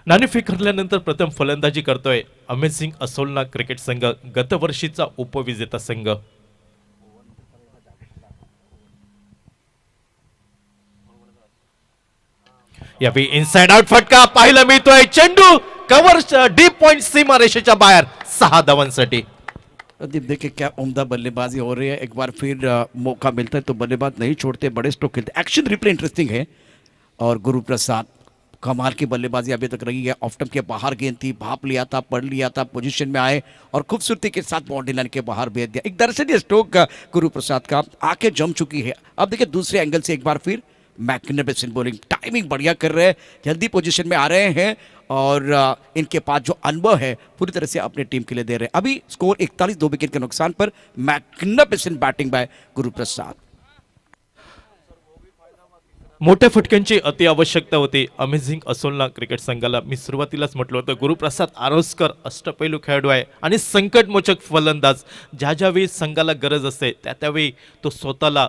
नाणेफेक हरल्यानंतर प्रथम फलंदाजी करतोय अमेझिंग असोलना क्रिकेट संघ, गतवर्षीचा उपविजेता संघ. यावेळी इनसाइड आउट फटका पाहायला मिळतोय. चेंडू कव्हर डीप पॉइंट सीमा रेषेच्या बाहेर 6 धावांसाठी. प्रदीप, देखिए क्या उम्दा बल्लेबाजी हो रही है. एक बार फिर मौका मिलता है तो बल्लेबाज नहीं छोड़ते, बड़े स्ट्रोक खेलते. एक्शन रिप्ले इंटरेस्टिंग है. और गुरुप्रसाद, कमाल की बल्लेबाजी अभी तक रही है. ऑफ स्टंप के बाहर गेंद थी, भाप लिया था, पढ़ लिया था, पोजीशन में आए और खूबसूरती के साथ बाउंड्री लाइन के बाहर भेज दिया. एक दरअसल ये स्ट्रोक गुरुप्रसाद का आके जम चुकी है. अब देखिए दूसरे एंगल से एक बार फिर मैग्निफिसेंट बॉलिंग, टाइमिंग बढ़िया कर रहे हैं, जल्दी पोजीशन में आ रहे हैं और इनके पास जो अनुभव है पूरी तरह से अपने टीम के लिए दे रहे हैं. अभी स्कोर 41, 2 विकेट के नुकसान पर. Magnificent batting by Guruprasad. मोठ्या फटक्यांची अति आवश्यकता होती अमेझिंग असोलना क्रिकेट संघाला. मी सुरुवातीलाच म्हटलं होतं गुरुप्रसाद आरोस्कर अष्टपैलू खेळाडू आहे आणि संकटमोचक फलंदाज. ज्या ज्यावेळी संघाला गरज असते त्या त्यावेळी तो स्वतःला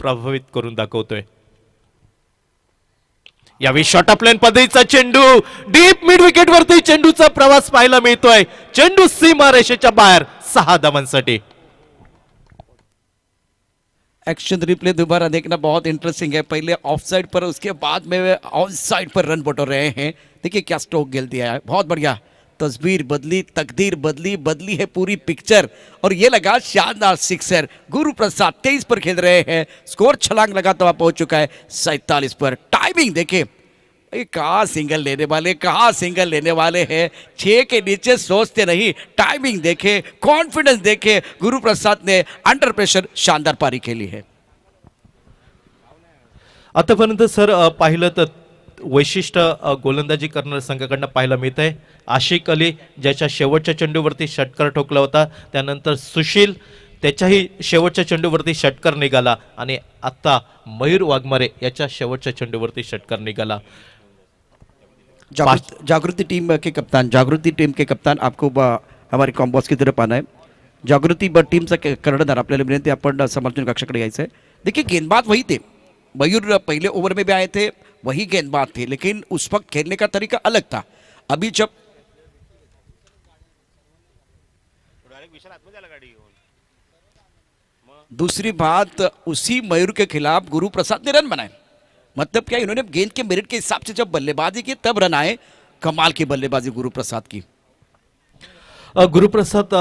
प्रभावित करून दाखवतोय. यावेळी शॉर्ट ऑफ लाईन पद्धतीचा चेंडू डीप मिड विकेट वरती चेंडूचा प्रवास पाहायला मिळतोय. चेंडू सीमा रेषेच्या बाहेर 6 धावांसाठी. एक्शन रिप्ले दोबारा देखना बहुत इंटरेस्टिंग है. पहले ऑफ साइड पर, उसके बाद में ऑन साइड पर रन बटोर रहे हैं. देखिए क्या स्ट्रोक खेल दिया है, बहुत बढ़िया. तस्वीर बदली, तकदीर बदली, बदली है पूरी पिक्चर और ये लगा शानदार सिक्सर. गुरुप्रसाद 23 पर खेल रहे हैं. स्कोर छलांग लगाता हुआ पहुंच चुका है 47 पर. टाइमिंग देखे, कहाँ सिंगल लेने वाले, कहाँ सिंगल लेने वाले हैं. 6 के नीचे सोचते नहीं. टाइमिंग देखे, कॉन्फिडेंस देखे. गुरुप्रसाद ने अंडर प्रेशर शानदार पारी खेली है. आतापर्यंत सर पाहिलं तर वैशिष्ट्य गोलंदाजी करणाऱ्या संघाकडनं पाहायला मिळत आहे. आशिक अली ज्याच्या शेवटच्या चेंडूवरती षटकार ठोकला होता, त्यानंतर सुशील त्याच्याही शेवटच्या चेंडूवरती षटकार निघाला आणि आता मयूर वाघमारे याच्या शेवटच्या चेंडूवरती षटकार निघाला. जागृति टीम के कप्तान आपको हमारे कॉम्बॉस की तरफ आना है. जागृती टीमचा कर्णधार आपल्याला विनंती, आपण समर्थन कक्षाकडे यायचं आहे. देखिए गेंदबाज वही थे, मयूर पहले ओवर में भी आए थे, वही गेंदबाज थे, लेकिन उस वक्त खेलने का तरीका अलग था. अभी जब दूसरी बात, उसी मयूर के खिलाफ गुरुप्रसाद ने रन बनाए. मतलब क्या, इन्होंने गेंद के मेरिट के हिसाब से जब बल्लेबाजी की तब रन आए. कमाल की बल्लेबाजी गुरुप्रसाद की. गुरुप्रसाद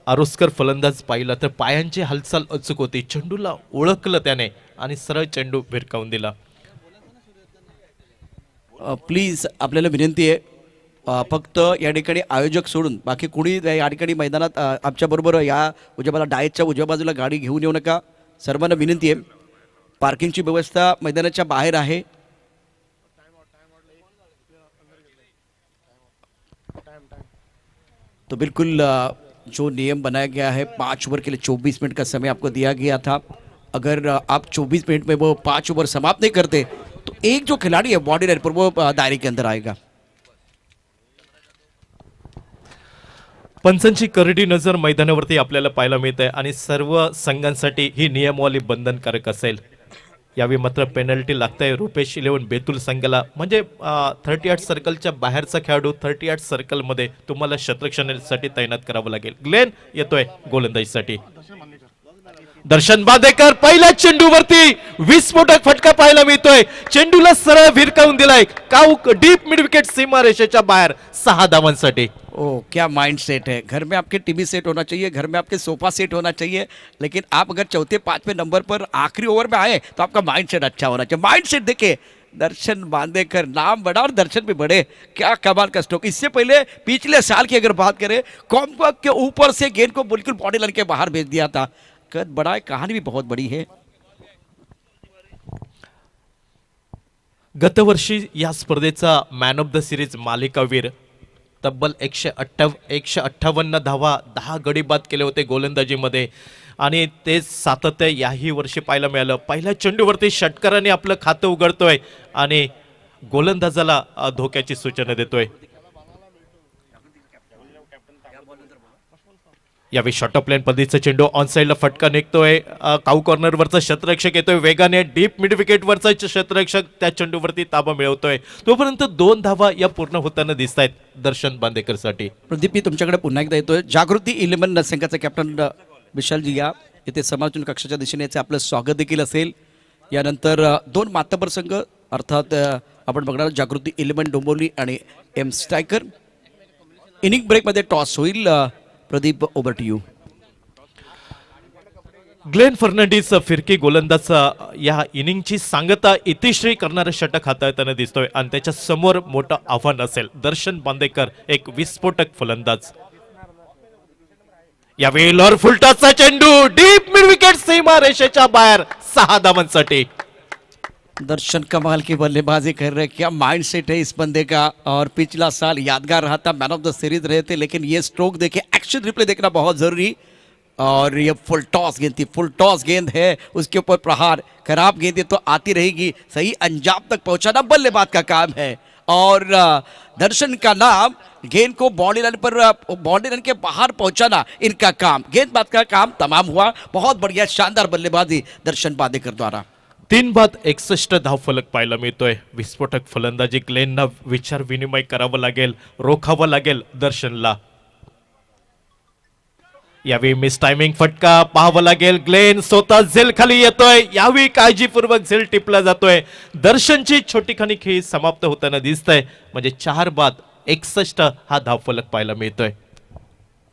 आरोस्कर फलंदाज पाहिला तर पायांची हालचाल अचूक होती. चेंडूला ओळखलं त्याने आणि सरळ चेंडू भिरकावून दिला. प्लीज आपल्याला विनंती आहे, फक्त या ठिकाणी आयोजक सोडून बाकी कुणी या ठिकाणी मैदानात आमच्याबरोबर या उजव्या बाजूला, डायटच्या उजव्या बाजूला गाडी घेऊन येऊ नका. सर्वांना विनंती आहे. पार्किंगची व्यवस्था मैदानाच्या बाहेर आहे. तो बिल्कुल जो नियम बनाया गया है, 5 ओवर के लिए 24 मिनट का समय आपको दिया गया था. अगर आप 24 मिनट में वो 5 ओवर समाप्त नहीं करते तो एक जो खिलाड़ी है बॉडी लाइन पर वो दायरे के अंदर आएगा। पंचांची करडी नजर मैदानावरती आपल्याला पाहायला मिळते आणि सर्व संघांसाठी ही नियमावली बंधनकारक असेल। यावेळी मात्र पेनल्टी लागते रुपेश 11 बेतुल संघाला, म्हणजे 38 सर्कलच्या बाहेरचा खेळाडू 38 सर्कलमध्ये तुम्हाला शतरक्षणासाठी तैनात करावं लागेल। ग्लेन येतोय गोलंदाजीसाठी। दर्शन बांदेकर पहिल्या चेंडूवरती विस्फोटक फटका पाहायला मिळतोय। चेंडूला सरळ भिरकावून दिलाय काऊक डीप मिड विकेट सीमारेषेच्या बाहेर 6 धावांसाठी। ओ क्या माइंड सेट है। घर में आपके टीवी सेट होना चाहिए, घर में आपके सोफा सेट होना चाहिए, लेकिन आप अगर चौथे पांचवें नंबर पर आखिरी ओवर में आए तो आपका माइंड सेट अच्छा होना चाहिए। माइंड सेट देखे दर्शन बांदेकर, नाम बड़ा और दर्शन भी बड़े, क्या कमाल का स्ट्रोक। इससे पहले पिछले साल की अगर बात करें कॉम्पैक्ट के ऊपर से गेंद को बिल्कुल बॉडी लाइन के बाहर भेज दिया था। कद बड़ा है, कहानी भी बहुत बड़ी है। गतवर्षी या स्पर्धेचा मॅन ऑफ द सिरीज मालिकावीर तब्बल 158 धावा 10 गडी बाद केले होते गोलंदाजीमध्ये आणि ते सातत्य याही वर्षी पाहायला मिळालं। पहिल्या चेंडूवरती षटकाराने आपलं खातं उघडतोय आणि गोलंदाजाला धोक्याची सूचना देतोय। यावेळी शॉर्ट ऑफ लाईन पद्धतीचा चेंडू ऑन साइडला फटका निघतोय। काऊ कॉर्नरवरचा क्षेत्ररक्षक येतोय वेगाने, डीप मिड विकेटवरचा क्षेत्ररक्षक त्या चेंडूवरती ताबा मिळवतोय। तोपर्यंत 2 धावा या पूर्ण होताना दिसतायत दर्शन बांदेकरसाठी। प्रदीप मी तुमच्याकडे पुन्हा एकदा येतोय। जागृती 11 संघाचा कॅप्टन विशालजी या इथे समालोचन कक्षाच्या दिशेने याचे आपलं स्वागत देखील असेल। यानंतर 2 मातबर संघ अर्थात आपण बघणार जागृती 11 डोंबिवली आणि एम स्ट्रायकर। इनिंग ब्रेकमध्ये टॉस होईल। Pradeep over to you. Glen Fernandes फिरकी गोलंदाज या इनिंगची सांगता इतिश्री करणारे षटक हाताळताना दिसतोय आणि त्याच्या समोर मोठं आव्हान असेल दर्शन बांदेकर, एक विस्फोटक फलंदाज। यावेळी लॉर फुलटॉसचा चेंडू डीप मिड विकेट सीमारेषेच्या बाहेर 6 धावांसाठी। दर्शन कमाल की बल्लेबाजी कर रहे, क्या माइंड सेट है इस बंदे का। और पिछला साल यादगार रहा था, मैन ऑफ द सीरीज रहे थे, लेकिन ये स्ट्रोक देखे, एक्शन रिप्ले देखना बहुत जरूरी। और ये फुल टॉस गेंद थी, फुल टॉस गेंद है, उसके ऊपर प्रहार, खराब गेंदें तो आती रहेगी, सही अंजाम तक पहुंचाना बल्लेबाज का काम है। और दर्शन का नाम गेंद को बॉडी लाइन पर, बॉडी लाइन के बाहर पहुंचाना इनका काम, गेंदबाज का काम तमाम हुआ। बहुत बढ़िया शानदार बल्लेबाजी दर्शन बांदेकर द्वारा। 3 बाद 61 धावफलक पाहायला मिळतोय। विस्फोटक फलंदाजी ग्लेनना विचार विनिमय करावं लागेल, रोखावं लागेल दर्शनला। यावेळी मिस टायमिंग फटका पाहावं लागेल। ग्लेन स्वतः झेल खाली येतोय, यावेळी काळजीपूर्वक झेल टिपला जातोय। दर्शनची छोटी खानी खेळी समाप्त होताना दिसतंय, म्हणजे 4 बाद 61 हा धावफलक पाहायला मिळतोय।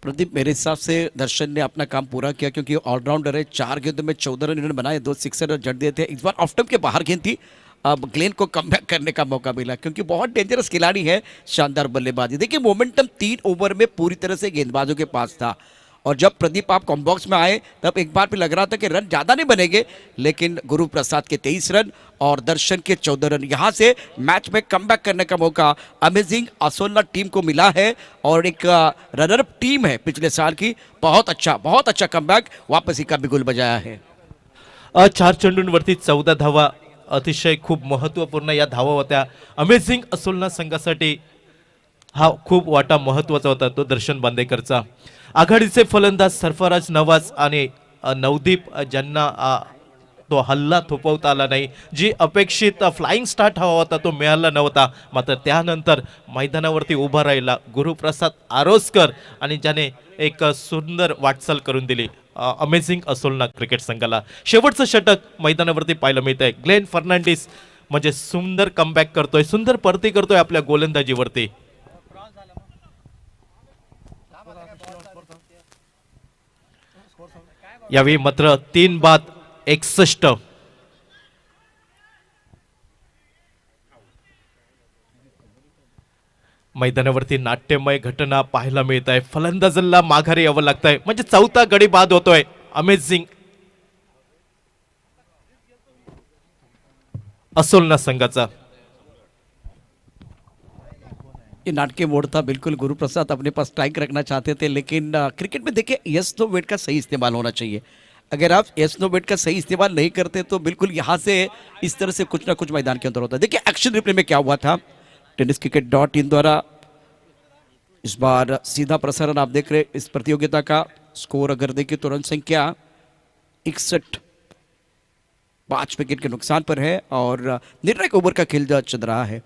प्रदीप मेरे हिसाब से दर्शन ने अपना काम पूरा किया, क्योंकि ऑलराउंडर है। 4 गेंदों में 14 रन इन्होंने बनाए, 2 सिक्सर जड़ दिए थे। इस बार ऑफ स्टंप के बाहर गेंद थी, अब ग्लेन को कमबैक करने का मौका मिला, क्योंकि बहुत डेंजरस खिलाड़ी है, शानदार बल्लेबाजी। देखिए मोमेंटम 3 ओवर में पूरी तरह से गेंदबाजों के पास था। और जब प्रदीप आप कॉम्बॉक्स में आए तब एक बार भी लग रहा था कि रन ज़्यादा नहीं बनेंगे, लेकिन गुरु प्रसाद के 23 रन और दर्शन के 14 रन, यहाँ से मैच में कमबैक करने का मौका अमेजिंग असोलना टीम को मिला है। और एक रनर अप टीम है पिछले साल की, बहुत अच्छा कमबैक, वापसी का बिगुल बजाया है। 4 चेंडूंवरती 14 धावा, अतिशय खूप महत्त्वपूर्ण या धावा होत्या। अमेझिंग असोलना संघासाठी हा खूप वाटा महत्त्वाचा होता तो दर्शन बांदेकरचा। आघाडीचे फलंदाज सरफराज नवाज आणि नवदीप ज्यांना तो हल्ला थोपवता आला नाही, जी अपेक्षित फ्लाइंग स्टार्ट हवा होता तो मिळाला नव्हता। मात्र त्यानंतर मैदानावरती उभा राहिला गुरुप्रसाद आरोस्कर आणि ज्याने एक सुंदर वाटचाल करून दिली अमेझिंग असोलना क्रिकेट संघाला। शेवटचं षटक मैदानावरती पाहायला मिळतंय। ग्लेन फर्नांडिस म्हणजे सुंदर कमबॅक करतोय, सुंदर परती करतोय आपल्या गोलंदाजीवरती। यावेळी मात्र 3 बाद 61 मैदानावरती नाट्यमय घटना पाहायला मिळत आहे। फलंदाजाला माघारी यावं लागतंय, म्हणजे 4था गडी बाद होतोय अमेझिंग असोलना संघाचा। ये नाटकीय मोड़ था, बिल्कुल गुरुप्रसाद अपने पास स्ट्राइक रखना चाहते थे, लेकिन क्रिकेट में देखिए यस नो वेट का सही इस्तेमाल होना चाहिए। अगर आप यस नो बेट का सही इस्तेमाल नहीं करते तो बिल्कुल यहाँ से इस तरह से कुछ ना कुछ मैदान के अंदर होता है। देखिए एक्शन रिप्ले में क्या हुआ था, टेनिस क्रिकेट डॉट इन द्वारा इस बार सीधा प्रसारण आप देख रहे हैं इस प्रतियोगिता का। स्कोर अगर देखिए तो रन संख्या 61, 5 विकेट के नुकसान पर है और निर्णायक ओव्हर का खेळ चल रहा है।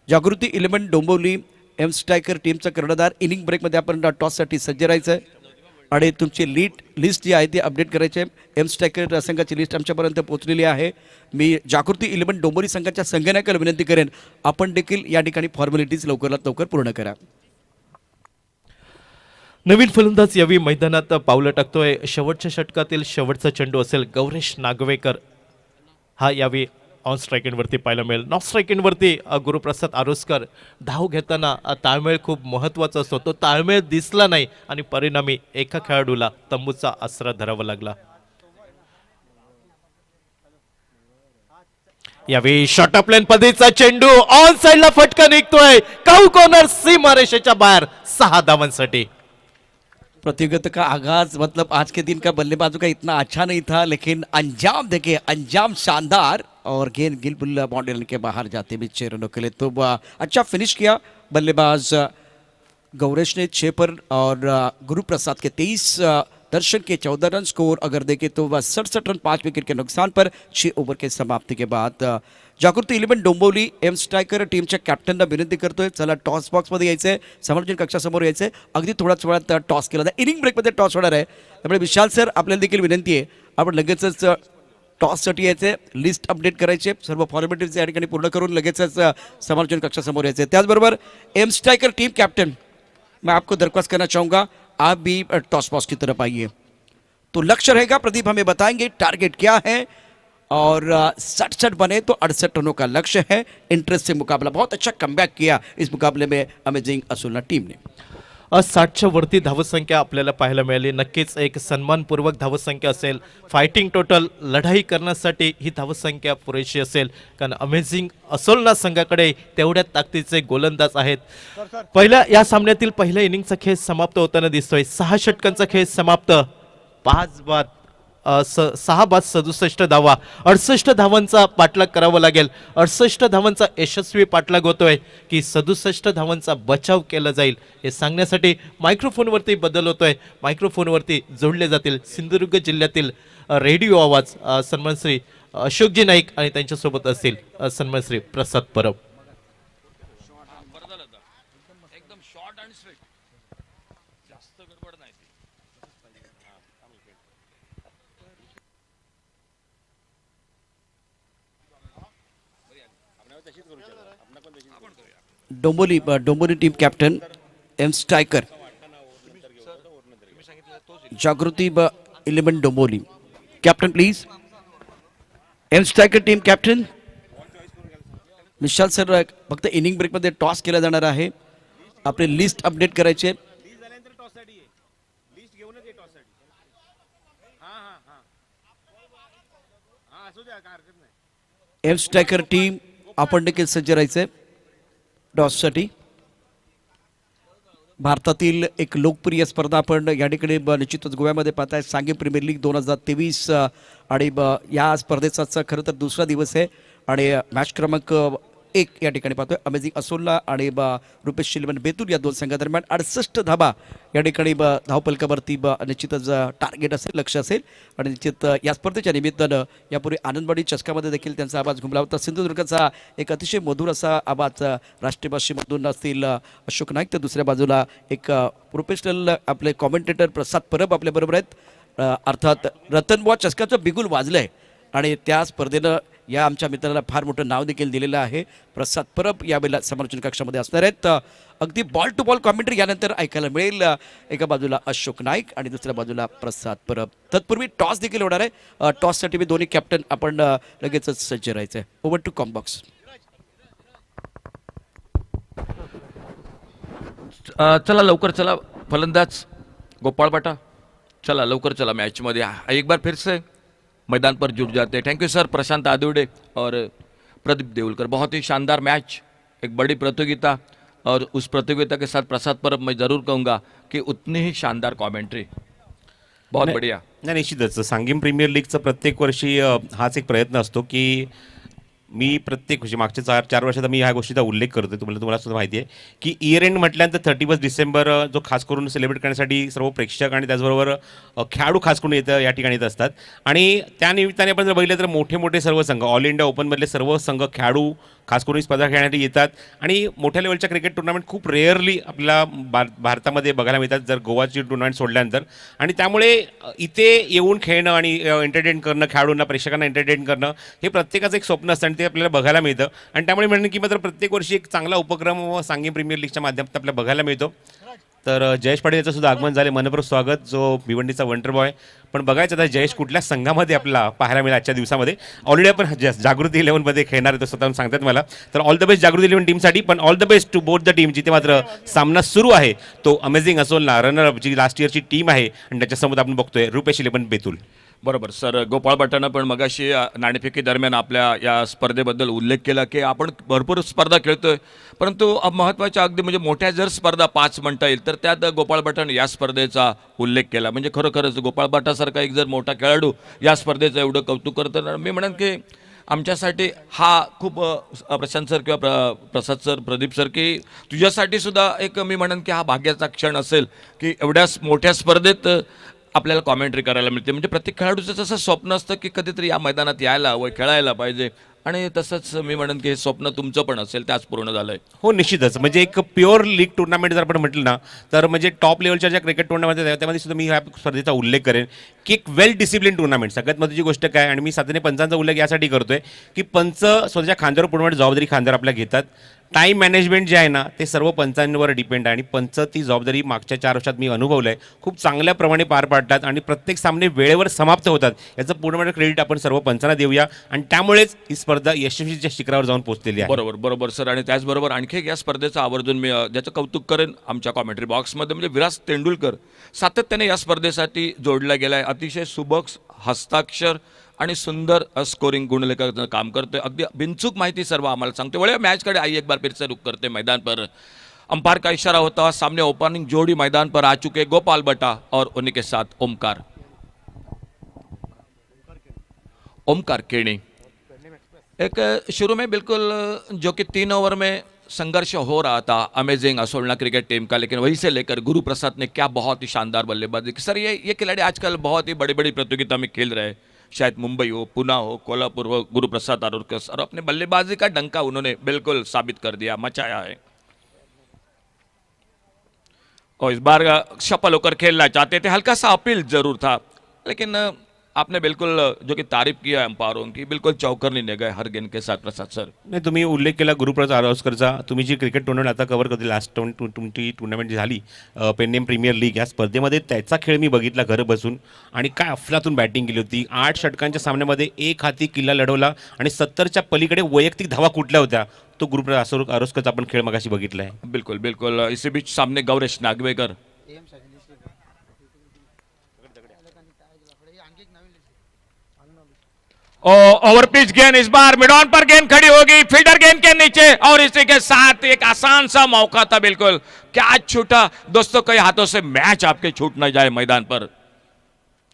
जागृती 11 डोंबिवली एम स्ट्रायकर टीमचा कर्णधार। इनिंग ब्रेकमध्ये आपण टॉससाठी सज्ज राहायचं आहे आणि तुमची लिस्ट जी आहे ती अपडेट करायची आहे। एम स्ट्रायकर संघाची लिस्ट आमच्यापर्यंत पोहोचलेली आहे। मी जागृती 11 डोंबिवली संघाच्या संघनायकाला विनंती करेन आपण देखील या ठिकाणी फॉर्मॅलिटीज लवकरात लवकर पूर्ण करा। नवीन फलंदाज यावेळी मैदानात पावलं टाकतोय। शेवटच्या षटकातील शेवटचा चेंडू असेल गौरेश नागवेकर हा यावेळी ऑन स्ट्रायकिंगवरती पाहायला मिळेल। नॉन स्ट्रायकिंगवरती गुरुप्रसाद आरोस्कर धाव घेताना ताळमेळ खूप महत्त्वाचा असतो, तो ताळमेळ दिसला नाही आणि परिणामी एका खेळाडूला तंबूचा आसरा धरावा लागला। यावेळी शॉर्ट ऑफ लाईन पद्धतीचा चेंडू ऑन साइडला फटका निघतोय, काऊ कॉर्नर सीमारेषेच्या बाहेर 6 धावांसाठी। प्रतियोगिता का आगाज मतलब आज के दिन का बल्लेबाजों का इतना अच्छा नहीं था, लेकिन अंजाम देखिए, अंजाम शानदार और गेंद गिलबुल बाउंड्री के बाहर जाते भी 6 रनों के लिए। तो अच्छा फिनिश किया बल्लेबाज गौरेश ने 6 पर और गुरुप्रसाद के 23, दर्शन के 14 रन। स्कोर अगर देखें तो वह 67 रन 5 विकेट के नुकसान पर 6 ओव्हर के समाप्ति के बाद। जागृती 11 डोंबिवली एम स्ट्रायकर टीमच्या कॅप्टनला विनंती करतोय चला टॉस बॉक्समध्ये यायचंय, समोरच्या कक्षासमोर यायचंय। अगदी थोड्याच वेळात टॉस केला जाईल, इनिंग ब्रेकमध्ये टॉस होणार आहे। त्यामुळे विशाल सर आपल्याला देखील विनंती आहे आपण लगेचच टॉससाठी यायचे, लिस्ट अपडेट करायचे, सर्व फॉर्मॅलिटीज या ठिकाणी पूर्ण करून लगेचच समोरच्या कक्षासमोर यायचे। त्याचबरोबर एम स्ट्रायकर टीम कैप्टन मैं आपको दरख्वास्त करना चाहूँगा आप भी टॉस बॉक्स की तरफ आइए। तो लक्ष्य रहेगा, प्रदीप हमें बताएंगे टारगेट क्या है और 67 बने तो 68 रनों का लक्ष्य है। इंटरेस्टिंग मुकाबला, बहुत अच्छा कमबैक किया इस मुकाबले में अमेजिंग असुलना टीम ने। 60च्या वरती धावसंख्या आपल्याला पाहायला मिळाली, नक्कीच एक सन्मानपूर्वक धावसंख्या असेल। फायटिंग टोटल लढाई करण्यासाठी ही धावसंख्या पुरेशी असेल, कारण अमेझिंग असोलना संघाकडे तेवढ्या ताकदीचे गोलंदाज आहेत। पहिल्या या सामन्यातील पहिल्या इनिंगचा खेळ समाप्त होताना दिसतोय। 6 षटकांचा खेळ समाप्त, 6 बाद 67 धावा, 68 धावांचा पाठलाग करावा लागेल। 68 धावांचा यशस्वी पाठलाग होतोय की 67 धावांचा बचाव केला जाईल हे सांगण्यासाठी मायक्रोफोनवरती बदल होतोय। मायक्रोफोनवरती जोडले जातील सिंधुदुर्ग जिल्ह्यातील रेडिओ आवाज सन्मान श्री अशोकजी नाईक आणि त्यांच्यासोबत असतील सन्मान Shri Prasad Parab. Dombivli team captain M striker, Jagruti 11 Dombivli captain please. M striker team captain Vishal sir, फक्त इनिंग ब्रेकमध्ये टॉस केला जाणार आहे, आपली लिस्ट अपडेट करायची आहे। एम स्ट्रायकर टीम आपण देखील सज्ज राहायचे टॉससाठी। भारतातील एक लोकप्रिय स्पर्धा आपण या ठिकाणी निश्चितच गोव्यामध्ये पाहताय, सांघिक प्रीमियर लीग 2023 आणि या स्पर्धेचा खरं तर दुसरा दिवस आहे आणि मॅच क्रमांक 1 या ठिकाणी पाहतोय अमेझिंग असोलना आणि रुपेश शिलमन बेतूल या दोन संघादरम्यान 68 धाबा या ठिकाणी धावपलकावरती निश्चितच टार्गेट असेल, लक्ष असेल आणि निश्चित या स्पर्धेच्या निमित्तानं यापूर्वी आनंदवाडी चषकामध्ये देखील त्यांचा आवाज घुमला होता। सिंधुदुर्गाचा एक अतिशय मधुर असा आवाज राष्ट्रीय भाषेमधून असतील अशोक नाईक, तर दुसऱ्या बाजूला एक प्रोफेशनल आपले कॉमेंटेटर प्रसाद परब आपल्याबरोबर आहेत। अर्थात रतनबुवा चषकाचं बिगुल वाजलं आहे आणि त्या स्पर्धेनं या आमच्या मित्राला फार मोठं नाव देखील दिलेलं आहे। प्रसाद परब यावेळेला समालोचन कक्षामध्ये असणार आहेत। अगदी बॉल टू बॉल कॉमेंट्री यानंतर ऐकायला मिळेल, एका बाजूला अशोक नाईक आणि दुसऱ्या बाजूला प्रसाद परब। तत्पूर्वी टॉस देखील होणार आहे, टॉससाठी मी दोन्ही कॅप्टन आपण लगेचच सज्ज राहायचं आहे। ओव्हर टू कॉम्बॉक्स। चला लवकर चला, फलंदाज गोपाळ बाटा, चला लवकर चला, मैच में एक बार फिर से मैदान पर जुट जाते हैं। थैंक यू सर, प्रशांत आदुड़े और प्रदीप देवलकर। बहुत ही शानदार मैच, एक बड़ी प्रतियोगिता और उस प्रतियोगिता के साथ प्रसाद परब मैं ज़रूर कहूँगा कि उतनी ही शानदार कमेंट्री। बहुत बढ़िया. नाही, निश्चितच सांगीम प्रीमियर लीगचा प्रत्येक वर्षी हाच एक प्रयत्न असतो की मी प्रत्येक म्हणजे मागच्या 4 वर्षात मी ह्या गोष्टीचा उल्लेख करतोय. तुम्हाला सुद्धा माहिती आहे की इयर एंड म्हटल्यानंतर 31 डिसेंबर जो खास करून सेलिब्रेट करण्यासाठी सर्व प्रेक्षक आणि त्याचबरोबर खेळाडू खास करून या ठिकाणी येत असतात. आणि त्या निमित्ताने आपण जर बघितलं तर मोठे मोठे सर्व संघ, ऑल इंडिया ओपनमधले सर्व संघ खेळाडू खास करून ही स्पर्धा खेळण्यासाठी येतात. आणि मोठ्या लेवलच्या क्रिकेट टुर्नामेंट खूप रेअरली आपल्याला भारतामध्ये बघायला मिळतात, जर गोवाची टुर्नामेंट सोडल्यानंतर. आणि त्यामुळे इथे येऊन खेळणं आणि एंटरटेन करणं, खेळाडूंना प्रेक्षकांना एंटरटेन करणं हे प्रत्येकाचं एक स्वप्न असतं आणि ते आपल्याला बघायला मिळतं. आणि त्यामुळे म्हणणं की मात्र प्रत्येक वर्षी एक चांगला उपक्रम सांगीम प्रीमियर लीगच्या माध्यमातून आपल्याला बघायला मिळतो. तर जयेश पाटील याचं सुद्धा आगमन झाले, मनपूर्वक स्वागत, जो भिवंडीचा वंडर बॉय. पण बघायचं आता जयेश कुठल्या संघामध्ये आपल्याला पाहायला मिळेल आजच्या दिवसामध्ये. ऑलरेडी आपण जागृती 11मध्ये खेळणार आहे, तो स्वतःहून सांगतात मला. तर ऑल द बेस्ट जागृती 11 टीमसाठी, पण all the best to both the team. जिथे मात्र सामना सुरू आहे तो अमेझिंग असोलला रनरअप जी लास्ट इयरची टीम आहे आणि त्याच्यासमोर आपण बघतोय रुपेश 11 बेतुल. बरोबर सर. गोपाळ भट्टानं पण मगाशी नाणेफेकी दरम्यान आपल्या या स्पर्धेबद्दल उल्लेख केला की आपण भरपूर स्पर्धा खेळतोय, परंतु महत्त्वाच्या अगदी म्हणजे मोठ्या जर स्पर्धा 5 म्हणता येईल तर त्यात गोपाळ भट्टानं या स्पर्धेचा उल्लेख केला. म्हणजे खरोखरच गोपाळ भट्टासारखा एक जर मोठा खेळाडू या स्पर्धेचं एवढं कौतुक करतं, मी म्हणेन की आमच्यासाठी हा खूप प्रशांत सर किंवा प्रसाद सर, प्रदीप सर, की तुझ्यासाठी सुद्धा एक मी म्हणेन की हा भाग्याचा क्षण असेल की एवढ्या मोठ्या स्पर्धेत आपल्याला कॉमेंट्री करायला मिळते. म्हणजे प्रत्येक खेळाडूचं जसं स्वप्न असतं की कधीतरी या मैदानात यायला व खेळायला पाहिजे, आणि तसंच मी म्हणेन की हे स्वप्न तुमचं पण असेल, त्याच पूर्ण झालंय. हो, निश्चितच. म्हणजे एक प्युअर लीग टुर्नामेंट जर आपण म्हटलं ना, तर म्हणजे टॉप लेवलच्या ज्या क्रिकेट टुर्नामेंट आहेत त्यामध्ये सुद्धा मी ह्या स्पर्धेचा उल्लेख करेन की एक वेल डिसिप्लिन टुर्नामेंट. सगळ्यात महत्त्वाची गोष्ट काय, आणि मी साधारण पंचांचा उल्लेख यासाठी करतोय की पंच स्वतःच्या खांद्यावर पूर्ण जबाबदारी खांद्यावर आपल्या घेतात. टाईम मॅनेजमेंट जे आहे ना ते सर्व पंचांवर डिपेंड आहे, आणि पंच ती जबाबदारी मागच्या 4 वर्षात मी अनुभवलं आहे, खूप चांगल्या प्रमाणे पार पाडतात आणि प्रत्येक सामने वेळेवर समाप्त होतात. याचं पूर्णपणे क्रेडिट आपण सर्व पंचांना देऊया, आणि त्यामुळेच ही स्पर्धा यशस्वीच्या शिखरावर जाऊन पोहोचलेली आहे. बरोबर बरोबर सर. आणि त्याचबरोबर आणखी एक या स्पर्धेचं आवर्जून मी ज्याचं कौतुक करेन आमच्या कॉमेंट्री बॉक्समध्ये, म्हणजे विराज तेंडुलकर सातत्याने या स्पर्धेसाठी जोडला गेला आहे. अतिशय सुबक हस्ताक्षर आणि सुंदर स्कोरिंग गुणलेखकाचं काम करते. अगदी बिनचूक माहिती सर्व आम्हाला सांगते. वळे मैच आई एक बार फिर से रुक करते मैदान पर. अंपायर का इशारा होता, सामने ओपनिंग जोड़ी मैदान पर आ चुके गोपाल बटा और उन्हीं के साथ ओमकार केणी. एक शुरू में बिल्कुल जो कि 3 ओवर में संघर्ष हो रहा था अमेजिंग असोलना क्रिकेट टीम का, लेकिन वहीं से लेकर गुरु प्रसाद ने क्या बहुत ही शानदार बल्लेबाजी की. सर ये खिलाड़ी आजकल बहुत ही बड़ी बड़ी प्रतियोगिता में खेल रहे हैं, शायद मुंबई हो, पुणे हो, कोल्हापुर हो. गुरु प्रसाद आरोरकर सर अपने बल्लेबाजी का डंका उन्होंने बिल्कुल साबित कर दिया, मचाया है. और इस बार सफल होकर खेलना चाहते थे, हल्का सा अपील जरूर था, लेकिन आपने बिल्कुल जो कि तारीफ किया है अंपायरों की, बिल्कुल चौकरनी ने गए हर गेंद के साथ. प्रसाद सर, नाही, तुम्ही उल्लेख केला गुरुप्रसाद आरोस्करचा. तुम्ही जी क्रिकेट टुर्नामेंट आता कव्हर करते, लास्ट तुमची टुर्नामेंट जी झाली पेन्नेम प्रीमियर लीग, या स्पर्धेमध्ये त्याचा खेळ मी बघितला घर बसून, आणि काय अफलातून बॅटिंग केली होती. 8 षटकांच्या सामन्यामध्ये एक हाती किल्ला लढवला आणि 70च्या पलीकडे वैयक्तिक धावा कुठल्या होत्या, तो गुरुप्रसाद आरोस्करचा आपण खेळ मगाशी बघितला आहे. बिल्कुल बिल्कुल. इसी बीच सामने गौरेश नागवेकर. ओवर पिच गेंद, इस बार मिड ऑन पर गेंद खड़ी होगी, फील्डर गेंद के नीचे, और इसी के साथ एक आसान सा मौका था. बिल्कुल कैच छूटा. दोस्तों, कई हाथों से मैच आपके छूट न जाए मैदान पर.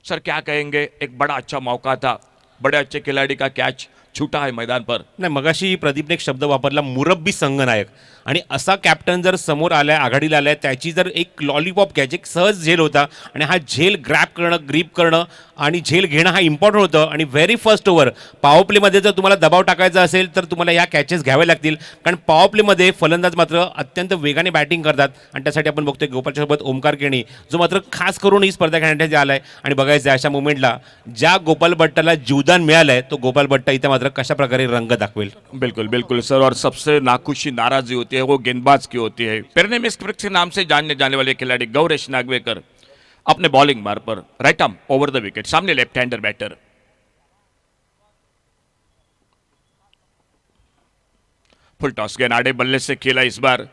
सर क्या कहेंगे, एक बड़ा अच्छा मौका था, बड़े अच्छे खिलाड़ी का कैच छूटा है मैदान पर. नाही, मगाशी प्रदीपने एक शब्द वापरला, मुरब्बी संघनायक. आणि असा कॅप्टन जर समोर आलाय, आघाडीला आलाय, त्याची जर एक लॉलीपॉप कॅच, एक सहज झेल होता, आणि हा झेल ग्रीप करणं आणि झेल घेणं हा इम्पॉर्टंट होतं. आणि व्हेरी फर्स्ट ओव्हर पॉवर प्लेमध्ये जर तुम्हाला दबाव टाकायचा असेल तर तुम्हाला या कॅचेस घ्यावे लागतील, कारण पॉवर प्लेमध्ये फलंदाज मात्र अत्यंत वेगाने बॅटिंग करतात. आणि त्यासाठी आपण बघतोय गोपालच्या सोबत ओमकार केणी, जो मात्र खास करून ही स्पर्धा खेळण्यासाठी आलाय. आणि बघायचं अशा मुवमेंटला ज्या गोपाल भट्टाला जीवदान मिळालंय, तो गोपाल भट्टा इथे मात्र कशा प्रकारे रंग दाखवेल. बिल्कुल बिल्कुल सर. और सबसे नाखुशी नाराजी होती है वो गेंदबाज की होती है. पेरनेमिस के नाम से जानने जाने वाले खिलाड़ी गौरेश नागवेकर अपने बॉलिंग मार पर right arm over the wicket, सामने left hander batter. Full toss गेंद आड़े बल्ले से खेला इस बार,